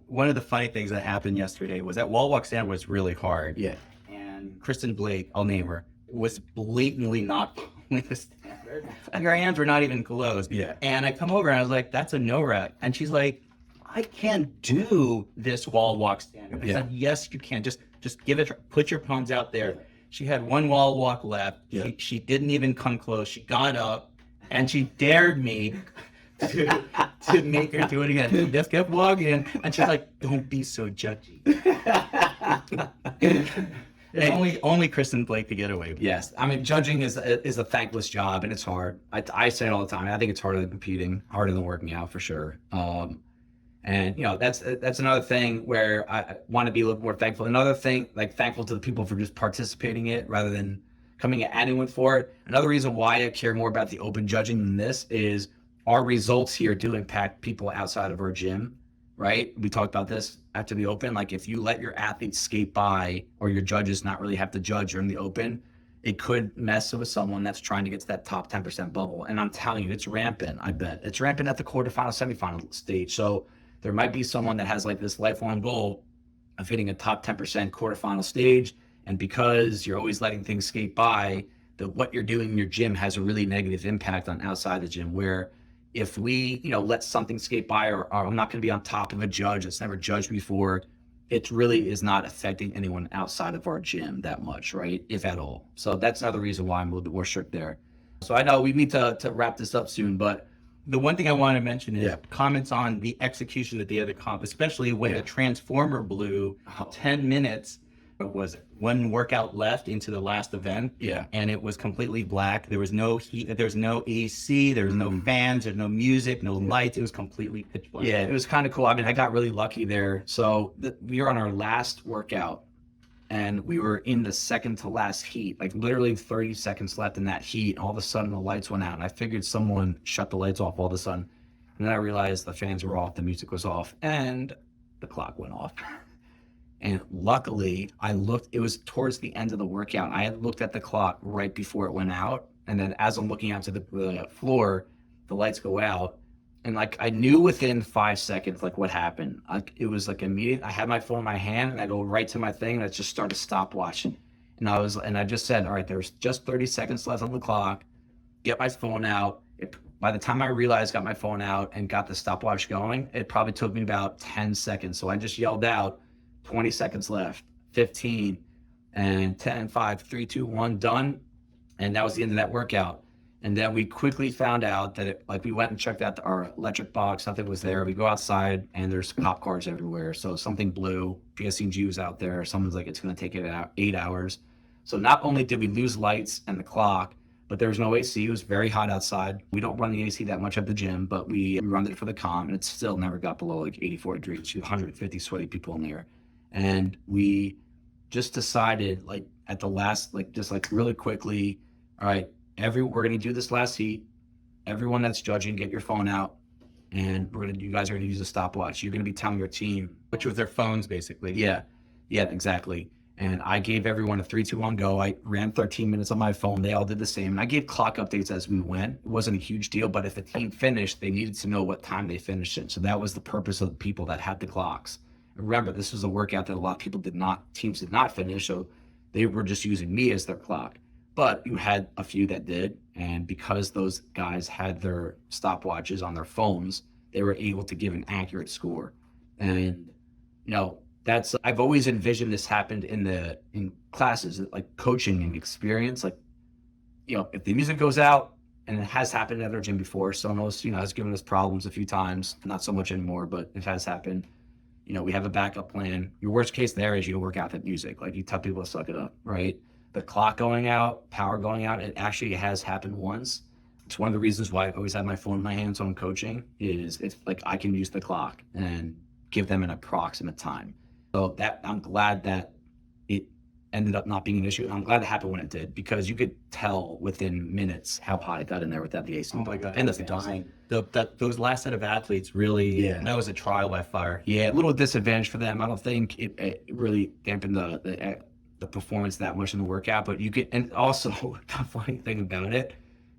S2: One of the funny things that happened yesterday was that wall walk stand was really hard.
S4: Yeah.
S2: And Kristen Blake, I'll name her, was blatantly not following the standard. And her hands were not even closed.
S4: Yeah.
S2: And I come over and I was like, that's a no rep. And she's like, I can't do this wall walk stand. I said, yes, you can. Just give it, put your palms out there. She had one wall walk left.
S4: Yeah.
S2: She didn't even come close. She got up and she dared me to make her do it again. She just kept walking, and she's like, "Don't be so judgy." only Kristen Blake could get away with it.
S4: Yes, I mean, judging is a thankless job, and it's hard. I say it all the time. I think it's harder than competing, harder than working out for sure. And that's another thing where I want to be a little more thankful. Another thing, like thankful to the people for just participating in it rather than coming at anyone for it. Another reason why I care more about the open judging than this is our results here do impact people outside of our gym, right? We talked about this after the open. Like, if you let your athletes skate by, or your judges not really have to judge during the open, it could mess with someone that's trying to get to that top 10% bubble. And I'm telling you, it's rampant. I bet it's rampant at the quarterfinal, semifinal stage. So there might be someone that has like this lifelong goal of hitting a top 10% quarterfinal stage. And because you're always letting things skate by, what you're doing in your gym has a really negative impact on outside the gym, where if we, let something skate by, or I'm not going to be on top of a judge that's never judged before, it really is not affecting anyone outside of our gym that much, right? If at all. So that's another reason why I'm a little bit more strict there. So I know we need to wrap this up soon, but
S2: the one thing I want to mention is comments on the execution of the other comp, especially when a transformer blew 10 minutes. What was it? One workout left into the last event.
S4: Yeah.
S2: And it was completely black. There was no heat. There was no AC. There was no fans. There's no music, no lights. It was completely pitch black.
S4: Yeah, it was kind of cool. I mean, I got really lucky there. So we were on our last workout, and we were in the second to last heat, like literally 30 seconds left in that heat. All of a sudden, the lights went out, and I figured someone shut the lights off all of a sudden. And then I realized the fans were off, the music was off, and the clock went off. And luckily, I looked, it was towards the end of the workout. I had looked at the clock right before it went out. And then as I'm looking out to the floor, the lights go out. And like, I knew within 5 seconds, like what happened. It was like immediate. I had my phone in my hand and I go right to my thing and I just started stopwatching. And I just said, all right, there's just 30 seconds left on the clock. Get my phone out. By the time I realized, got my phone out and got the stopwatch going, it probably took me about 10 seconds. So I just yelled out, 20 seconds left, 15, and 10, 5, 3, 2, 1, done. And that was the end of that workout. And then we quickly found out that we went and checked out our electric box, nothing was there. We go outside and there's cop cars everywhere. So something blew, PSG was out there. Someone's like, it's gonna take 8 hours. So not only did we lose lights and the clock, but there was no AC. It was very hot outside. We don't run the AC that much at the gym, but we run it for the comp, and it still never got below like 84 degrees, 150 sweaty people in there. And we just decided, like at the last, really quickly, all right, we're gonna do this last heat. Everyone that's judging, get your phone out, and you guys are gonna use a stopwatch. You're gonna be telling your team,
S2: which was their phones, basically.
S4: Yeah, exactly. And I gave everyone a 3, 2, 1 go. I ran 13 minutes on my phone. They all did the same. And I gave clock updates as we went. It wasn't a huge deal, but if the team finished, they needed to know what time they finished it. So that was the purpose of the people that had the clocks. Remember, this was a workout that a lot of people teams did not finish, so they were just using me as their clock. But you had a few that did, and because those guys had their stopwatches on their phones, they were able to give an accurate score. And, I've always envisioned this happened in classes, like coaching and experience. Like, if the music goes out, and it has happened at our gym before, Sonos, has given us problems a few times, not so much anymore, but it has happened. We have a backup plan. Your worst case there is you work out that music. Like, you tell people to suck it up, right? The clock going out, power going out, it actually has happened once. It's one of the reasons why I always have my phone in my hands when I'm coaching, is it's like I can use the clock and give them an approximate time. So that I'm glad that it ended up not being an issue. I'm glad it happened when it did, because you could tell within minutes how hot it got in there without the AC.
S2: Oh my God.
S4: And the dying.
S2: Those last set of athletes really, that was a trial by fire.
S4: Yeah, a little disadvantage for them. I don't think it really dampened the performance that much in the workout, but you get, and also the funny thing about it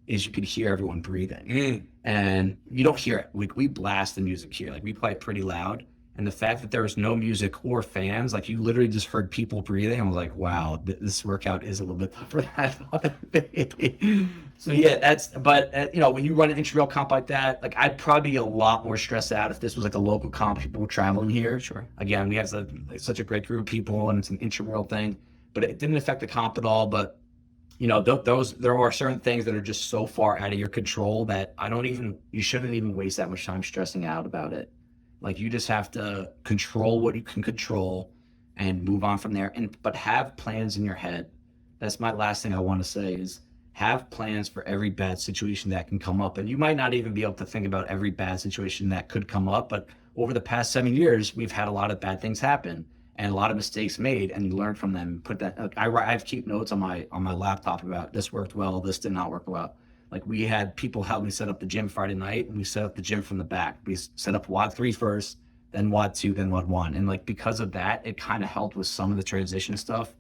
S4: is you could hear everyone breathing, and you don't hear it. We blast the music here, like we play it pretty loud. And the fact that there was no music or fans, like you literally just heard people breathing. I was like, wow, this workout is a little bit tougher than I thought. So yeah, when you run an intramural comp like that, like I'd probably be a lot more stressed out if this was like a local comp, people were traveling here.
S2: Sure.
S4: Again, we have such a great group of people, and it's an intramural thing, but it didn't affect the comp at all. But there are certain things that are just so far out of your control that you shouldn't even waste that much time stressing out about it. Like, you just have to control what you can control and move on from there. But have plans in your head. That's my last thing I want to say, is have plans for every bad situation that can come up. And you might not even be able to think about every bad situation that could come up, but over the past 7 years, we've had a lot of bad things happen and a lot of mistakes made, and you learn from them. I keep notes on my laptop about this worked well, this did not work well. Like, we had people help me set up the gym Friday night, and we set up the gym from the back. We set up WOD 3 first, then WOD 2, then WOD 1. And like, because of that, it kind of helped with some of the transition stuff.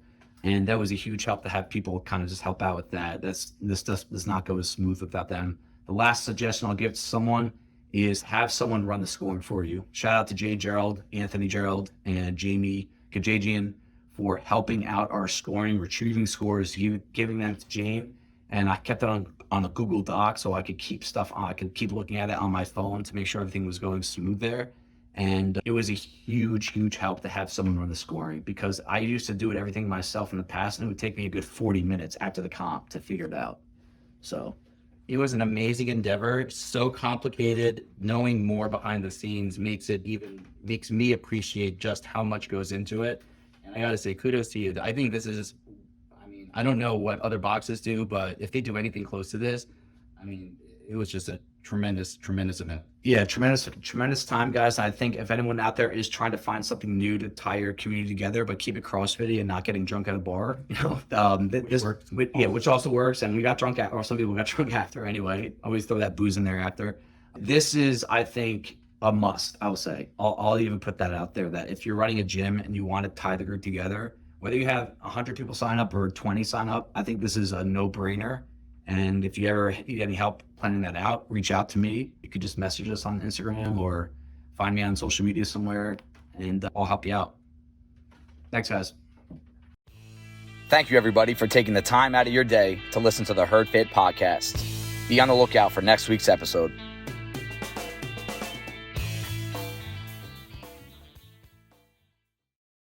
S4: And that was a huge help to have people kind of just help out with that. This stuff does not go as smooth without them. The last suggestion I'll give to someone is have someone run the scoring for you. Shout out to Jay Gerald, Anthony Gerald, and Jamie Kajajian for helping out our scoring, retrieving scores, giving them to Jane. And I kept it on a Google Doc so I could keep stuff on. I could keep looking at it on my phone to make sure everything was going smooth there. And it was a huge, huge help to have someone run the scoring, because I used to do everything myself in the past, and it would take me a good 40 minutes after the comp to figure it out. So
S2: it was an amazing endeavor. It's so complicated. Knowing more behind the scenes makes me appreciate just how much goes into it. And I gotta say, kudos to you. I think I don't know what other boxes do, but if they do anything close to this, it was just a tremendous, tremendous event.
S4: Yeah, tremendous time, guys. I think if anyone out there is trying to find something new to tie your community together, but keep it CrossFit and not getting drunk at a bar, which also works. And we got drunk or some people got drunk after anyway. Always throw that booze in there after. This is, I think, a must, I would say. I'll even put that out there, that if you're running a gym and you want to tie the group together, whether you have 100 people sign up or 20 sign up, I think this is a no-brainer. And if you ever need any help planning that out, reach out to me. You could just message us on Instagram or find me on social media somewhere, and I'll help you out. Thanks, guys.
S1: Thank you, everybody, for taking the time out of your day to listen to the Herd Fit podcast. Be on the lookout for next week's episode.